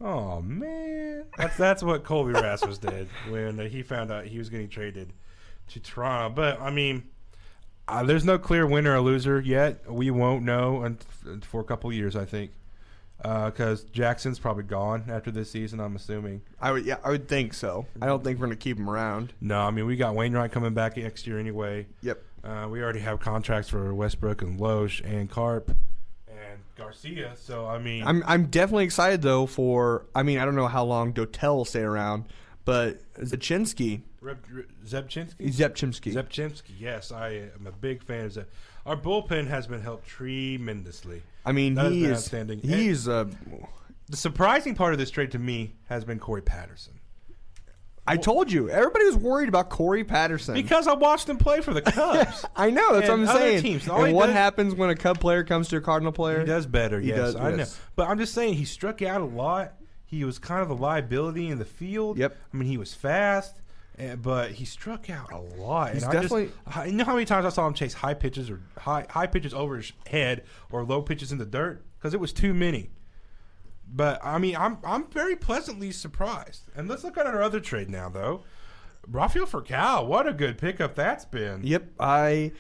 Speaker 4: Oh man, that's what Colby Rasmus did when he found out he was getting traded to Toronto. But I mean, there's no clear winner or loser yet. We won't know for a couple years, I think, because Jackson's probably gone after this season. I'm assuming.
Speaker 5: I would think so. I don't think we're gonna keep him around.
Speaker 4: No, I mean we got Wainwright coming back next year anyway.
Speaker 5: Yep.
Speaker 4: We already have contracts for Westbrook and Loesch and Carp and Garcia. So I mean,
Speaker 5: I'm definitely excited though for. I mean, I don't know how long Dotel will stay around, but Zepchinski.
Speaker 4: Zepchinski, yes, I am a big fan of Zep. Our bullpen has been helped tremendously.
Speaker 5: I mean, he is
Speaker 4: outstanding.
Speaker 5: The
Speaker 4: surprising part of this trade to me has been Corey Patterson.
Speaker 5: I told you, everybody was worried about Corey Patterson
Speaker 4: because I watched him play for the Cubs.
Speaker 5: I know, that's what I'm saying.
Speaker 4: Teams.
Speaker 5: And what happens when a Cub player comes to a Cardinal player?
Speaker 4: He does better. Yes, I know.
Speaker 5: Yes.
Speaker 4: But I'm just saying, he struck out a lot. He was kind of a liability in the field.
Speaker 5: Yep.
Speaker 4: I mean, he was fast. But he struck out a lot.
Speaker 5: He's
Speaker 4: you know how many times I saw him chase high pitches or high pitches over his head or low pitches in the dirt? Because it was too many. But I mean, I'm very pleasantly surprised. And let's look at our other trade now, though. Rafael Furcal, what a good pickup that's been.
Speaker 5: Yep, I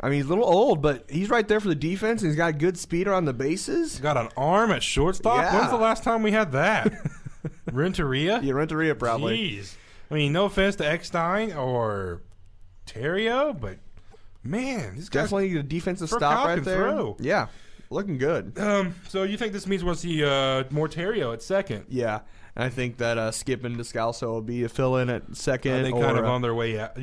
Speaker 5: mean he's a little old, but he's right there for the defense. And he's got good speed around the bases.
Speaker 4: Got an arm at shortstop.
Speaker 5: Yeah.
Speaker 4: When's the last time we had that? Renteria?
Speaker 5: Yeah, Renteria probably.
Speaker 4: Jeez. I mean, no offense to Eckstein or Terrio, but man, this guy's
Speaker 5: definitely a defensive stop right there.
Speaker 4: Throw.
Speaker 5: Yeah, looking good.
Speaker 4: So you think this means we'll see more Terrio at second?
Speaker 5: Yeah, and I think that Skip and Descalso will be a fill-in at second.
Speaker 4: Are they kind of on their way out?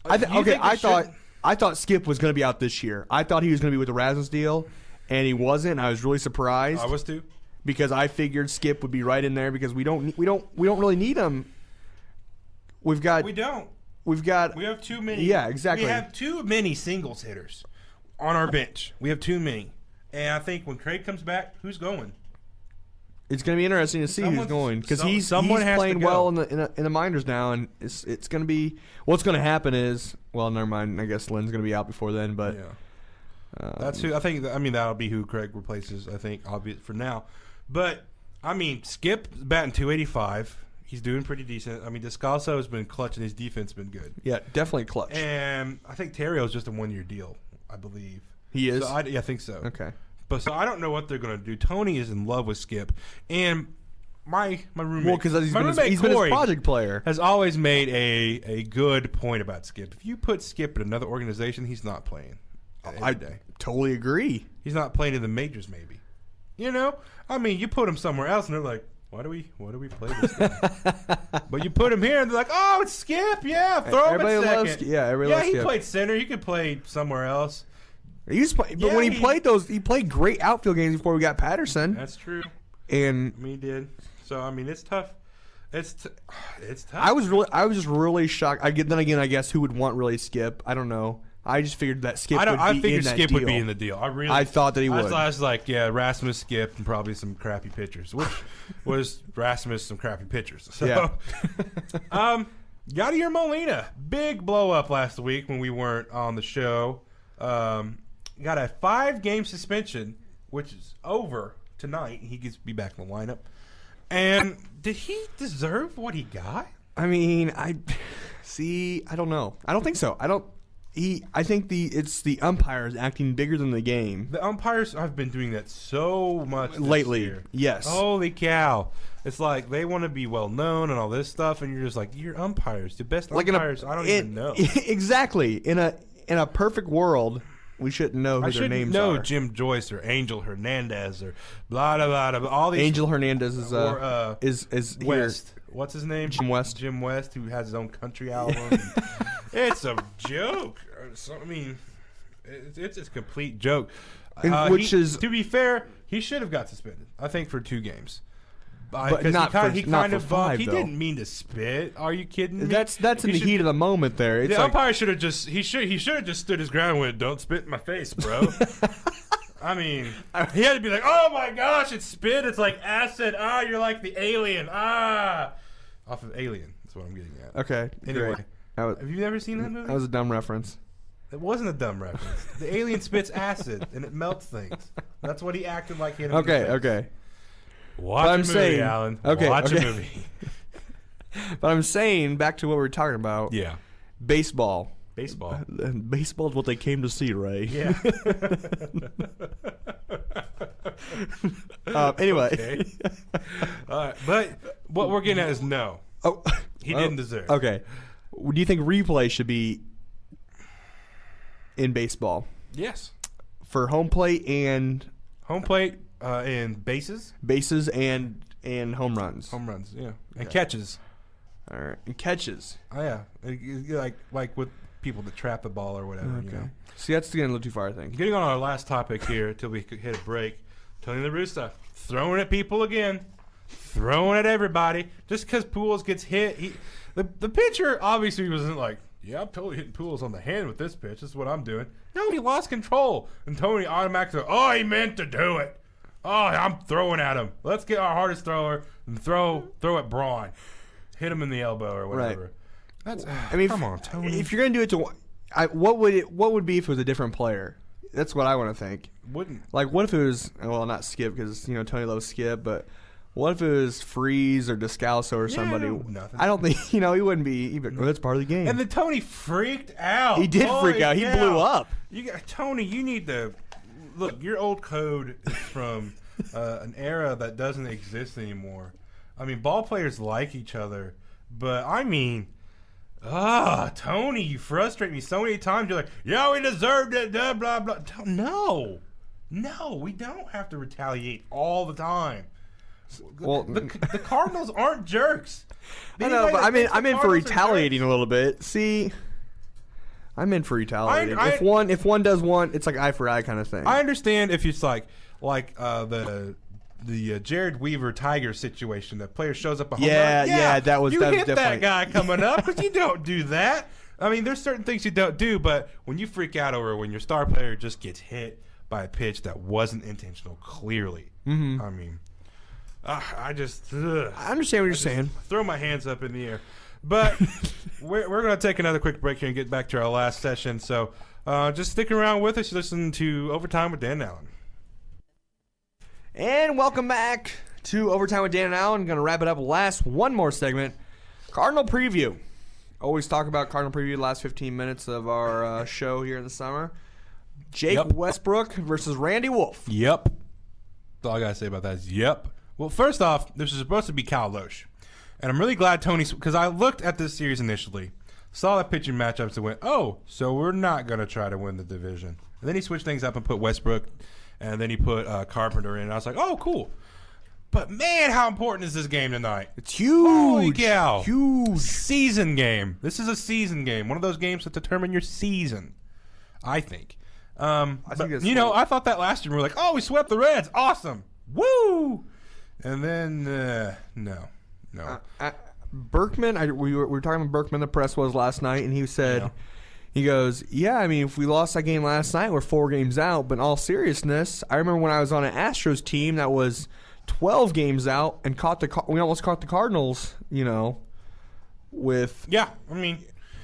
Speaker 5: I thought Skip was going to be out this year. I thought he was going to be with the Rasmus deal, and he wasn't. I was really surprised.
Speaker 4: I was too,
Speaker 5: because I figured Skip would be right in there because we don't really need him. We have
Speaker 4: too many.
Speaker 5: Yeah, exactly.
Speaker 4: We have too many singles hitters on our bench. We have too many. And I think when Craig comes back, who's going?
Speaker 5: It's going to be interesting to see who's going because he's playing well in the minors now, and it's going to be what's going to happen is never mind. I guess Lynn's going to be out before then, but
Speaker 4: that's who I think. I mean, that'll be who Craig replaces. I think obvious for now, but I mean, Skip batting .285. He's doing pretty decent. I mean, Descalso has been clutch, and his defense has been good.
Speaker 5: Yeah, definitely clutch.
Speaker 4: And I think Terrio is just a one-year deal, I believe.
Speaker 5: He is?
Speaker 4: So I think so.
Speaker 5: Okay.
Speaker 4: But so I don't know what they're going to do. Tony is in love with Skip. And my roommate,
Speaker 5: well, because he's been his project player,
Speaker 4: has always made a good point about Skip. If you put Skip in another organization, he's not playing.
Speaker 5: I totally agree.
Speaker 4: He's not playing in the majors, maybe. You know? I mean, you put him somewhere else, and they're like, Why do we play this game? But you put him here, and they're like, "Oh, it's Skip, yeah, throw him at second."
Speaker 5: Everybody loves
Speaker 4: he
Speaker 5: Skip.
Speaker 4: played center. He could play somewhere else.
Speaker 5: But when he played great outfield games before we got Patterson.
Speaker 4: That's true.
Speaker 5: And
Speaker 4: he did. So I mean, it's tough. It's tough.
Speaker 5: I was just really shocked. I guess who would want really Skip? I don't know. I just figured that Skip
Speaker 4: would be in the deal.
Speaker 5: I thought that he would.
Speaker 4: I was like, yeah, Rasmus, Skip, and probably some crappy pitchers, which was Rasmus some crappy pitchers. So,
Speaker 5: yeah.
Speaker 4: Yadier Molina, big blow up last week when we weren't on the show. Got a 5-game suspension, which is over tonight. He gets to be back in the lineup. And did he deserve what he got?
Speaker 5: I mean, I don't know. I don't think so. I think it's the umpires acting bigger than the game.
Speaker 4: The umpires have been doing that so much
Speaker 5: lately.
Speaker 4: This year.
Speaker 5: Yes.
Speaker 4: Holy cow. It's like they want to be well known and all this stuff, and you're just like, you're umpires. The best umpires I don't even know.
Speaker 5: Exactly. In a perfect world, we shouldn't know who their names are.
Speaker 4: I shouldn't know Jim Joyce or Angel Hernandez or blah, blah, blah, blah. All these
Speaker 5: Angel Hernandez is
Speaker 4: West.
Speaker 5: Here.
Speaker 4: What's his name?
Speaker 5: Jim West.
Speaker 4: Jim West, who has his own country album. It's a joke. I mean, it's a complete joke. To be fair, he should have got suspended. I think for 2 games.
Speaker 5: But not for 5.
Speaker 4: He didn't mean to spit. Are you kidding me?
Speaker 5: That's in the heat of the moment. There,
Speaker 4: the umpire should have just he should have just stood his ground and went, "Don't spit in my face, bro." I mean, he had to be like, "Oh my gosh, it's spit! It's like acid! Ah, you're like the alien! Ah, off of Alien." That's what I'm getting at.
Speaker 5: Okay.
Speaker 4: Anyway,
Speaker 5: great.
Speaker 4: have you never seen that movie?
Speaker 5: That was a dumb reference.
Speaker 4: It wasn't a dumb reference. The alien spits acid and it melts things. That's what he acted like. He had
Speaker 5: Okay.
Speaker 4: Watch a movie, Alan. Watch a movie.
Speaker 5: But I'm saying, back to what we were talking about.
Speaker 4: Yeah.
Speaker 5: Baseball.
Speaker 4: Baseball
Speaker 5: is what they came to see, Ray.
Speaker 4: Yeah.
Speaker 5: Anyway.
Speaker 4: Okay. All right. But what we're getting at is no.
Speaker 5: Oh,
Speaker 4: he didn't deserve.
Speaker 5: Okay. Do you think replay should be in baseball?
Speaker 4: Yes.
Speaker 5: For home plate and
Speaker 4: bases
Speaker 5: and home runs.
Speaker 4: Home runs, yeah. And catches.
Speaker 5: All right. And catches.
Speaker 4: Oh yeah. Like with people that trap the ball or whatever.
Speaker 5: Okay.
Speaker 4: You know?
Speaker 5: See, that's getting a little too far, I think.
Speaker 4: Getting on our last topic here until we could hit a break. Tony La Russa throwing at people again. Throwing at everybody. Just because Pujols gets hit. The pitcher obviously wasn't like, yeah, I'm totally hitting Pujols on the hand with this pitch. This is what I'm doing. No, he lost control. And Tony automatically, he meant to do it. Oh, I'm throwing at him. Let's get our hardest thrower and throw at Braun. Hit him in the elbow or whatever.
Speaker 5: Right.
Speaker 4: Come on, Tony.
Speaker 5: If you're gonna do it to, what would be if it was a different player? That's what I want to think.
Speaker 4: Wouldn't
Speaker 5: like what if it was not Skip because Tony loves Skip, but what if it was Freeze or Descalso or somebody?
Speaker 4: Nothing.
Speaker 5: I don't think he wouldn't be. That's part of the game.
Speaker 4: And then Tony freaked out.
Speaker 5: He did freak out. He blew up.
Speaker 4: Tony, you need to look. Your old code is from an era that doesn't exist anymore. I mean, ball players like each other, but I mean, Tony, you frustrate me so many times. You're like, yeah, we deserved it. Blah blah blah. No, we don't have to retaliate all the time. Well, the Cardinals aren't jerks.
Speaker 5: I know, but I'm in for retaliating a little bit. See, I'm in for retaliating. If one does one, it's like eye for eye kind of thing.
Speaker 4: I understand if it's like the Jared Weaver Tiger situation. The player shows up a home run.
Speaker 5: Yeah, that was
Speaker 4: you hit
Speaker 5: definitely
Speaker 4: that guy coming up because you don't do that. I mean, there's certain things you don't do, but when you freak out over when your star player just gets hit by a pitch that wasn't intentional, clearly.
Speaker 5: Mm-hmm.
Speaker 4: I mean. I
Speaker 5: understand what you're saying.
Speaker 4: Throw my hands up in the air. But we're going to take another quick break here and get back to our last session. So just stick around with us. Listen to Overtime with Dan Allen.
Speaker 5: And welcome back to Overtime with Dan and Allen. Going to wrap it up one more segment. Cardinal preview. Always talk about Cardinal preview the last 15 minutes of our show here in the summer. Jake Westbrook versus Randy Wolf.
Speaker 4: Yep. That's all I got to say about that is yep. Well, first off, this is supposed to be Cal Loesch. And I'm really glad because I looked at this series initially, saw the pitching matchups and went, so we're not going to try to win the division. And then he switched things up and put Westbrook, and then he put Carpenter in. And I was like, cool. But, man, how important is this game tonight?
Speaker 5: It's huge.
Speaker 4: Holy cow.
Speaker 5: Huge.
Speaker 4: Season game. This is a season game. One of those games that determine your season, I think. I thought that last year we were like, we swept the Reds. Awesome. Woo! And then, no.
Speaker 5: Berkman, we were talking about Berkman, the press was last night, and he said, he goes, if we lost that game last night, we're 4 games out. But in all seriousness, I remember when I was on an Astros team that was 12 games out and we almost caught the Cardinals, with...
Speaker 4: Yeah, I mean...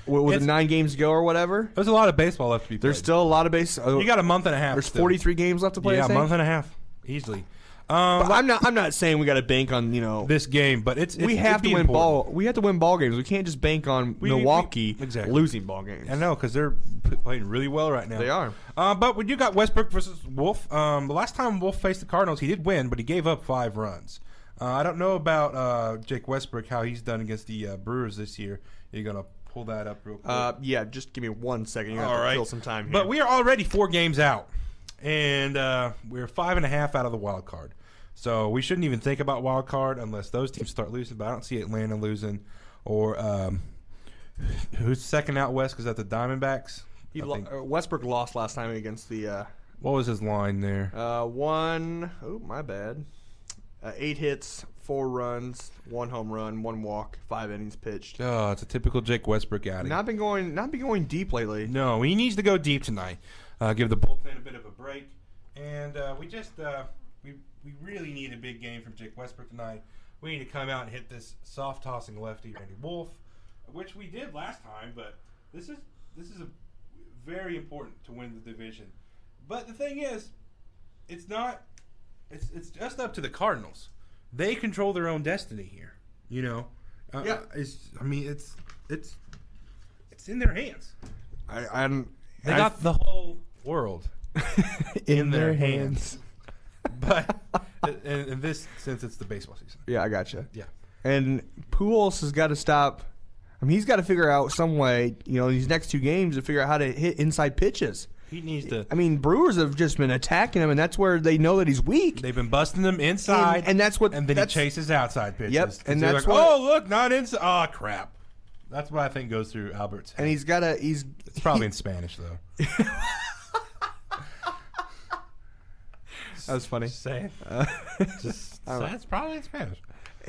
Speaker 5: Was it 9 games to go or whatever?
Speaker 4: There's a lot of baseball left to be played.
Speaker 5: There's still a lot of baseball.
Speaker 4: You got a month and a half.
Speaker 5: There's 43 games left to play,
Speaker 4: Yeah, a month and a half. Easily.
Speaker 5: But I'm not saying we got to bank on
Speaker 4: this game, but we
Speaker 5: have to win We have to win ball games. We can't just bank on Milwaukee losing ball games.
Speaker 4: I know because they're playing really well right now.
Speaker 5: They are.
Speaker 4: But we do got Westbrook versus Wolf. The last time Wolf faced the Cardinals, he did win, but he gave up 5 runs. I don't know about Jake Westbrook, how he's done against the Brewers this year. You're gonna pull that up real quick.
Speaker 5: Yeah, just give me 1 second. You have to kill some time here.
Speaker 4: But we are already 4 games out, and we're 5.5 out of the wild card. So we shouldn't even think about wild card unless those teams start losing. But I don't see Atlanta losing, or who's second out west? Because that's the Diamondbacks.
Speaker 5: Westbrook lost last time against the.
Speaker 4: What was his line there?
Speaker 5: my bad. 8 hits, 4 runs, 1 home run, 1 walk, 5 innings pitched.
Speaker 4: Oh, it's a typical Jake Westbrook outing.
Speaker 5: Not been going deep lately.
Speaker 4: No, he needs to go deep tonight. Give the bullpen a bit of a break, and we really need a big game from Jake Westbrook tonight. We need to come out and hit this soft tossing lefty Randy Wolf, which we did last time. But this is a very important to win the division. But the thing is, it's not. It's just up to the Cardinals. They control their own destiny here.
Speaker 5: Yeah.
Speaker 4: It's in their hands. They got the whole world
Speaker 5: in their hands.
Speaker 4: But in this sense, it's the baseball season.
Speaker 5: Yeah, I gotcha.
Speaker 4: Yeah.
Speaker 5: And Pujols has got to stop. He's got to figure out some way, these next 2 games to figure out how to hit inside pitches.
Speaker 4: He needs to.
Speaker 5: Brewers have just been attacking him, and that's where they know that he's weak.
Speaker 4: They've been busting him inside,
Speaker 5: and that's what.
Speaker 4: And then he chases outside pitches.
Speaker 5: Yep, and that's
Speaker 4: like, oh look, not inside. Oh crap. That's what I think goes through Albert's head.
Speaker 5: And he's got to.
Speaker 4: It's probably in Spanish though.
Speaker 5: That was funny.
Speaker 4: Say it's probably in Spanish.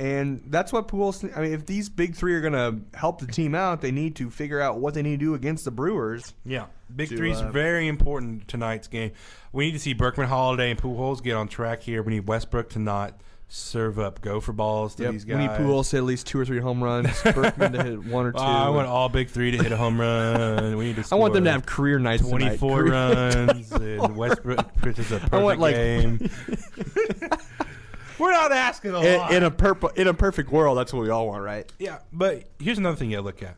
Speaker 5: And that's what Pujols. If these big 3 are going to help the team out, they need to figure out what they need to do against the Brewers.
Speaker 4: Yeah, big 3 is very important tonight's game. We need to see Berkman, Holiday, and Pujols get on track here. We need Westbrook to not serve up gopher balls to these guys.
Speaker 5: We need Pujols to hit at least 2 or 3 home runs. Berkman to hit 1 or 2.
Speaker 4: I want all big 3 to hit a home run. We need to.
Speaker 5: I want them to have career nights.
Speaker 4: 24 runs. And Westbrook pitches a perfect game. We're not asking a lot.
Speaker 5: In a perfect world, that's what we all want, right?
Speaker 4: Yeah, but here's another thing you look at.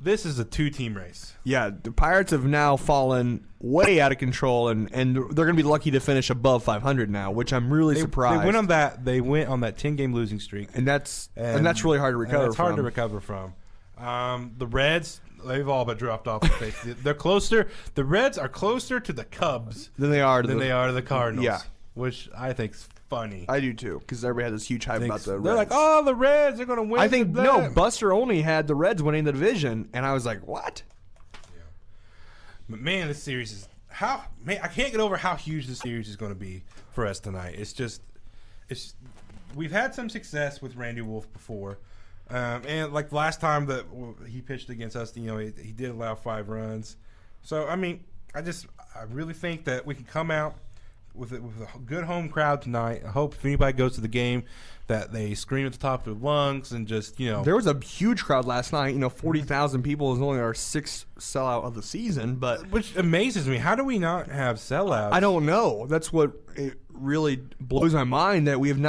Speaker 4: This is a 2-team race.
Speaker 5: Yeah, the Pirates have now fallen way out of control, and they're going to be lucky to finish above 500 now, which I'm really surprised.
Speaker 4: They went on that 10-game losing streak,
Speaker 5: and that's really hard to recover.
Speaker 4: It's hard to recover from. The Reds, they've all but dropped off the face. They're closer. The Reds are closer to the Cubs
Speaker 5: than they are to
Speaker 4: the Cardinals.
Speaker 5: Yeah,
Speaker 4: which I think's funny.
Speaker 5: I do too, because everybody had this huge hype about the Reds.
Speaker 4: They're like, oh, the Reds are going to win.
Speaker 5: I think Buster only had the Reds winning the division, and I was like, what?
Speaker 4: Yeah. But man, this series is I can't get over how huge this series is going to be for us tonight. We've had some success with Randy Wolf before, and like last time that he pitched against us, he did allow 5 runs. So I really think that we can come out with a good home crowd tonight. I hope if anybody goes to the game that they scream at the top of their lungs and just,
Speaker 5: There was a huge crowd last night. 40,000 people is only our 6th sellout of the season, but
Speaker 4: which amazes me. How do we not have sellouts?
Speaker 5: I don't know. That's what it really blows my mind that we've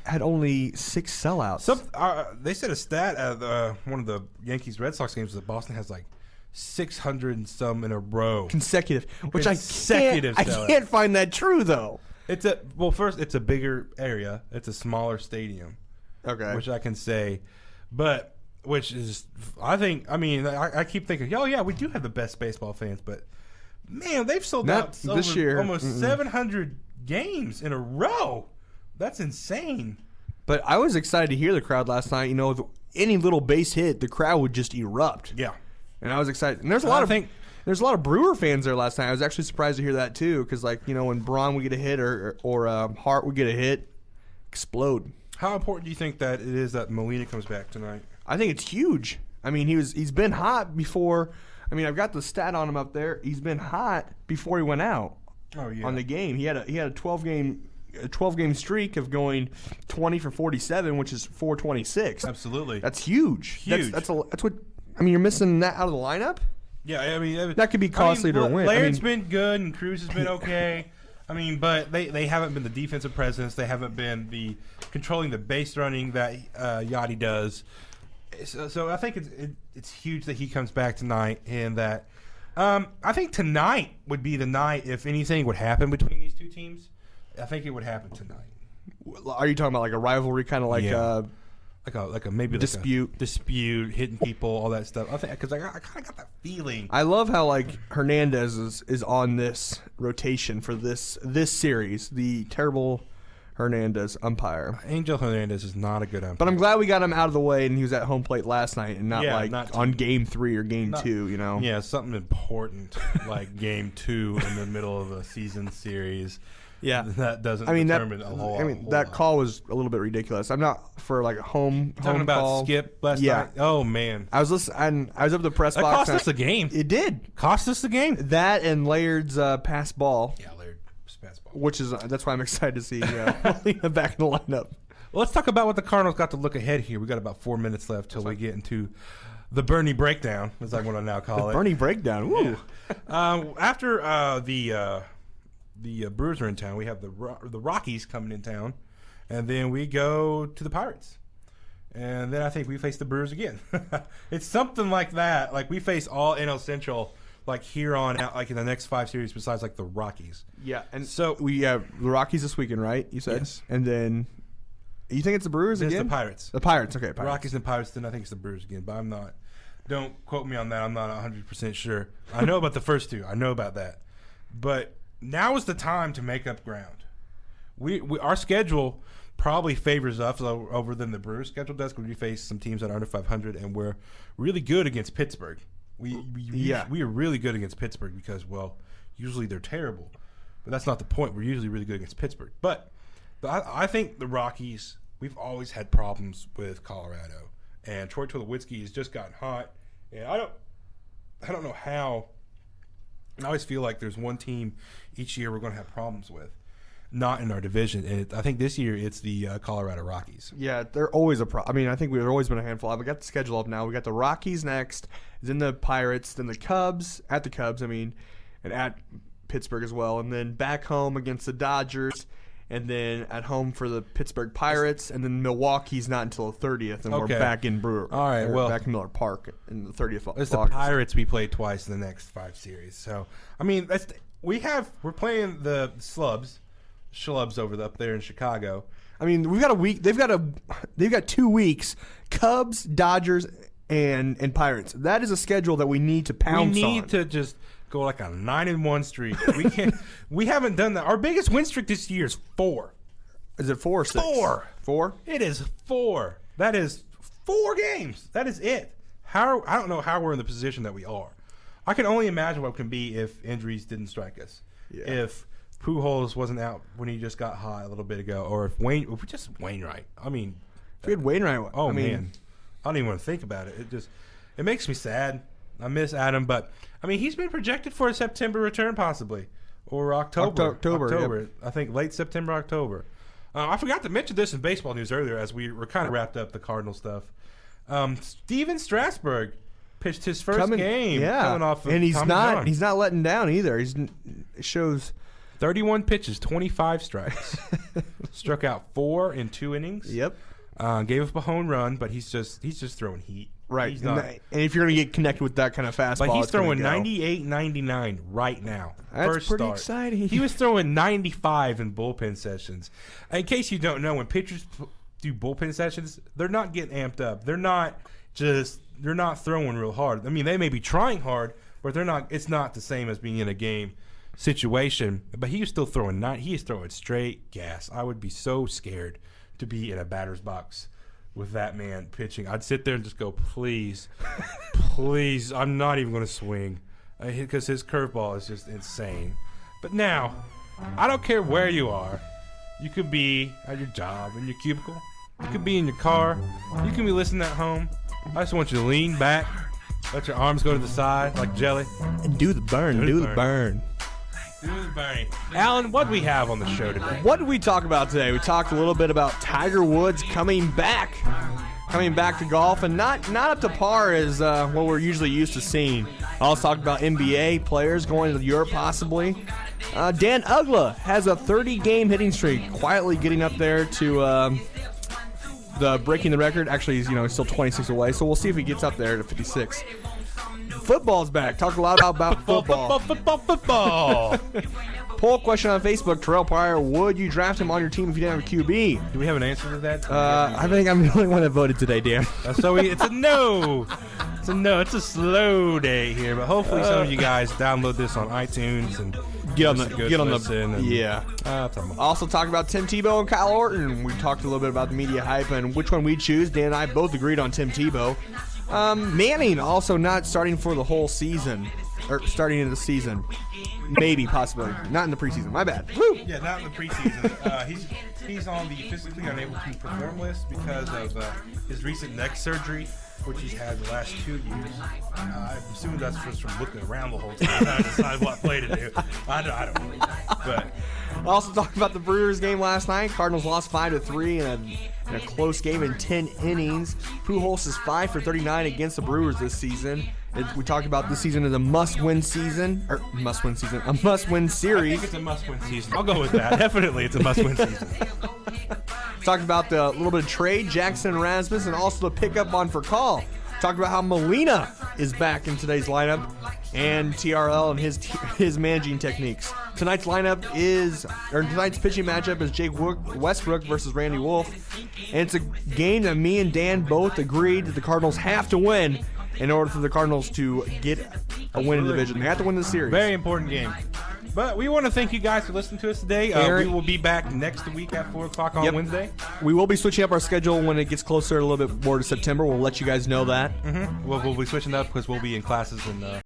Speaker 5: had only 6 sellouts.
Speaker 4: They said a stat at one of the Yankees Red Sox games that Boston has like 600 and some in a row
Speaker 5: consecutive, which I
Speaker 4: sellouts.
Speaker 5: can't find that true though.
Speaker 4: First it's a bigger area, it's a smaller stadium,
Speaker 5: okay,
Speaker 4: which I can say, but which is I keep thinking, oh yeah, we do have the best baseball fans, but man, they've sold out
Speaker 5: this year
Speaker 4: almost 700 games in a row. That's insane.
Speaker 5: But I was excited to hear the crowd last night. With any little base hit, the crowd would just erupt.
Speaker 4: Yeah.
Speaker 5: And I was excited. And there's a lot of Brewer fans there last night. I was actually surprised to hear that too, because when Braun would get a hit or Hart would get a hit, explode.
Speaker 4: How important do you think that it is that Molina comes back tonight?
Speaker 5: I think it's huge. He's been hot before. I've got the stat on him up there. He's been hot before he went out.
Speaker 4: Oh yeah.
Speaker 5: On the game, he had a 12-game streak of going 20 for 47, which is 426.
Speaker 4: Absolutely.
Speaker 5: That's huge. That's what. You're missing that out of the lineup?
Speaker 4: Yeah,
Speaker 5: that could be costly to win.
Speaker 4: Laird's been good and Cruz has been okay. I mean, but they haven't been the defensive presence. They haven't been the controlling the base running that Yachty does. So I think it's huge that he comes back tonight, and that I think tonight would be the night if anything would happen between these two teams. I think it would happen tonight.
Speaker 5: Are you talking about like a rivalry, kind of like
Speaker 4: like a maybe
Speaker 5: dispute,
Speaker 4: like a dispute, hitting people, all that stuff? I think because I kind of got that feeling.
Speaker 5: I love how like Hernandez is on this rotation for this series. The terrible Hernandez umpire.
Speaker 4: Angel Hernandez is not a good umpire.
Speaker 5: But I'm glad we got him out of the way, and he was at home plate last night, and not on game 3 or game 2. You know.
Speaker 4: Yeah, something important like game 2 in the middle of a season series.
Speaker 5: Yeah,
Speaker 4: that doesn't determine a whole.
Speaker 5: That call was a little bit ridiculous. I'm not for like a home
Speaker 4: talking about
Speaker 5: call.
Speaker 4: Skip last night. Oh man,
Speaker 5: I was listening. I was up at the press box.
Speaker 4: That cost us the game.
Speaker 5: It did
Speaker 4: cost us the game.
Speaker 5: That and Laird's pass ball.
Speaker 4: Yeah, Laird's pass ball.
Speaker 5: Which is that's why I'm excited to see Molina back in the lineup.
Speaker 4: Well, let's talk about what the Cardinals got to look ahead here. We got about 4 minutes left till we get into the Bernie breakdown, as I want to now call it.
Speaker 5: Bernie breakdown. Woo.
Speaker 4: Yeah. After the Brewers are in town, we have the Rockies coming in town, and then we go to the Pirates, and then I think we face the Brewers again. It's something like that. Like we face all NL Central, like here on out, like in the next 5 series, besides like the Rockies.
Speaker 5: Yeah, and so we have the Rockies this weekend, right? You said, yes. And then you think it's the Brewers again?
Speaker 4: It's the Pirates.
Speaker 5: The Pirates, okay.
Speaker 4: Pirates. Rockies and Pirates. Then I think it's the Brewers again, but I'm not. Don't quote me on that. I'm not 100% sure. I know about the first 2. I know about that, but. Now is the time to make up ground. Our schedule probably favors us over than the Brewers' schedule does because we face some teams that are under 500, and we're really good against Pittsburgh. We are really good against Pittsburgh because, well, usually they're terrible. But that's not the point. We're usually really good against Pittsburgh. But I think the Rockies, we've always had problems with Colorado. And Troy Tulowitzki has just gotten hot. And I don't know how. I always feel like there's one team each year we're going to have problems with, not in our division. And I think this year it's the Colorado Rockies.
Speaker 5: Yeah, they're always a problem. I mean, I think we've always been a handful. We got the schedule up now. We got the Rockies next, then the Pirates, then the Cubs, and at Pittsburgh as well. And then back home against the Dodgers, and then at home for the Pittsburgh Pirates, and then Milwaukee's not until the 30th, and we're back in back in Miller Park in the 30th of
Speaker 4: August.
Speaker 5: The
Speaker 4: Pirates we play twice in the next 5 series. So, I mean, we're playing the schlubs up there in Chicago.
Speaker 5: I mean, we've got a week. They've got 2 weeks. Cubs, Dodgers, and Pirates. That is a schedule that we need to pounce on.
Speaker 4: We need to just go like a 9-1 streak. We can't. We haven't done that. Our biggest win streak this year is 4.
Speaker 5: Is it 4 or 6?
Speaker 4: 4.
Speaker 5: 4?
Speaker 4: It is 4. That is 4 games. That is it. I don't know how we're in the position that we are. I can only imagine what it can be if injuries didn't strike us. Yeah. If Pujols wasn't out when he just got hot a little bit ago, or if Wainwright. I mean,
Speaker 5: if we had Wainwright.
Speaker 4: Man, I don't even want to think about it. It makes me sad. I miss Adam, but I mean, he's been projected for a September return possibly, or October.
Speaker 5: Yep.
Speaker 4: I think late September, October. I forgot to mention this in baseball news earlier as we were kind of wrapped up the Cardinal stuff. Steven Strasburg pitched his first game. Coming off of
Speaker 5: and he's
Speaker 4: Tommy
Speaker 5: not
Speaker 4: John.
Speaker 5: He's not letting down either. It shows
Speaker 4: 31 pitches, 25 strikes. Struck out 4 in 2 innings.
Speaker 5: Yep.
Speaker 4: Gave up a home run, but he's just throwing heat.
Speaker 5: Right. And if you're going to get connected with that kind of fastball,
Speaker 4: but he's throwing 98, 99 right now.
Speaker 5: That's
Speaker 4: first
Speaker 5: pretty
Speaker 4: start.
Speaker 5: Exciting.
Speaker 4: He was throwing 95 in bullpen sessions. In case you don't know, when pitchers do bullpen sessions, they're not getting amped up. They're not throwing real hard. I mean, they may be trying hard, but they're not. It's not the same as being in a game situation. But he was still throwing he is throwing straight gas. I would be so scared to be in a batter's box with that man pitching. I'd sit there and just go, please, please, I'm not even going to swing, because his curveball is just insane. But now, I don't care where you are. You could be at your job, in your cubicle. You could be in your car. You can be listening at home. I just want you to lean back, let your arms go to the side like jelly.
Speaker 5: And do the burn. Do the burn.
Speaker 4: Alan, what do we have on the show today?
Speaker 5: What did we talk about today? We talked a little bit about Tiger Woods coming back to golf, and not up to par as what we're usually used to seeing. I also talked about NBA players going to Europe possibly. Dan Ugla has a 30-game hitting streak, quietly getting up there to the breaking the record. Actually, he's still 26 away, so we'll see if he gets up there to 56. Football's back. Talk a lot about football.
Speaker 4: Football.
Speaker 5: Poll question on Facebook. Terrell Pryor, would you draft him on your team if you didn't have a QB?
Speaker 4: Do we have an answer to that?
Speaker 5: I think I'm the only one that voted today, Dan.
Speaker 4: So it's a no. It's a no. It's a slow day here, but hopefully some of you guys download this on iTunes and
Speaker 5: get on the yeah. Also talk about Tim Tebow and Kyle Orton. We talked a little bit about the media hype and which one we choose. Dan and I both agreed on Tim Tebow. Manning also not starting for the whole season, or starting in the season, maybe, possibly, not in the preseason. My bad. Woo!
Speaker 4: Yeah, not in the preseason. He's on the physically unable to perform list because of his recent neck surgery, which he's had the last 2 years. I assume that's just from looking around the whole time trying to decide what play to do. I don't really know. But
Speaker 5: also talking about the Brewers game last night. Cardinals lost 5-3 in a close game in 10 innings. Pujols is 5 for 39 against the Brewers this season. We talked about this season as a must-win season, a must-win series.
Speaker 4: I think it's a must-win season. I'll go with that. Definitely, it's a must-win season.
Speaker 5: Talked about the little bit of trade, Jackson Rasmus, and also the pickup on for call. Talked about how Molina is back in today's lineup, and TRL and his managing techniques. Tonight's pitching matchup is Jake Westbrook versus Randy Wolf, and it's a game that me and Dan both agreed that the Cardinals have to win in order for the Cardinals to get a win in the division. They have to win the series.
Speaker 4: Very important game. But we want to thank you guys for listening to us today. We will be back next week at 4 o'clock on Wednesday.
Speaker 5: We will be switching up our schedule when it gets closer a little bit more to September. We'll let you guys know that.
Speaker 4: Mm-hmm. We'll be switching up because we'll be in classes in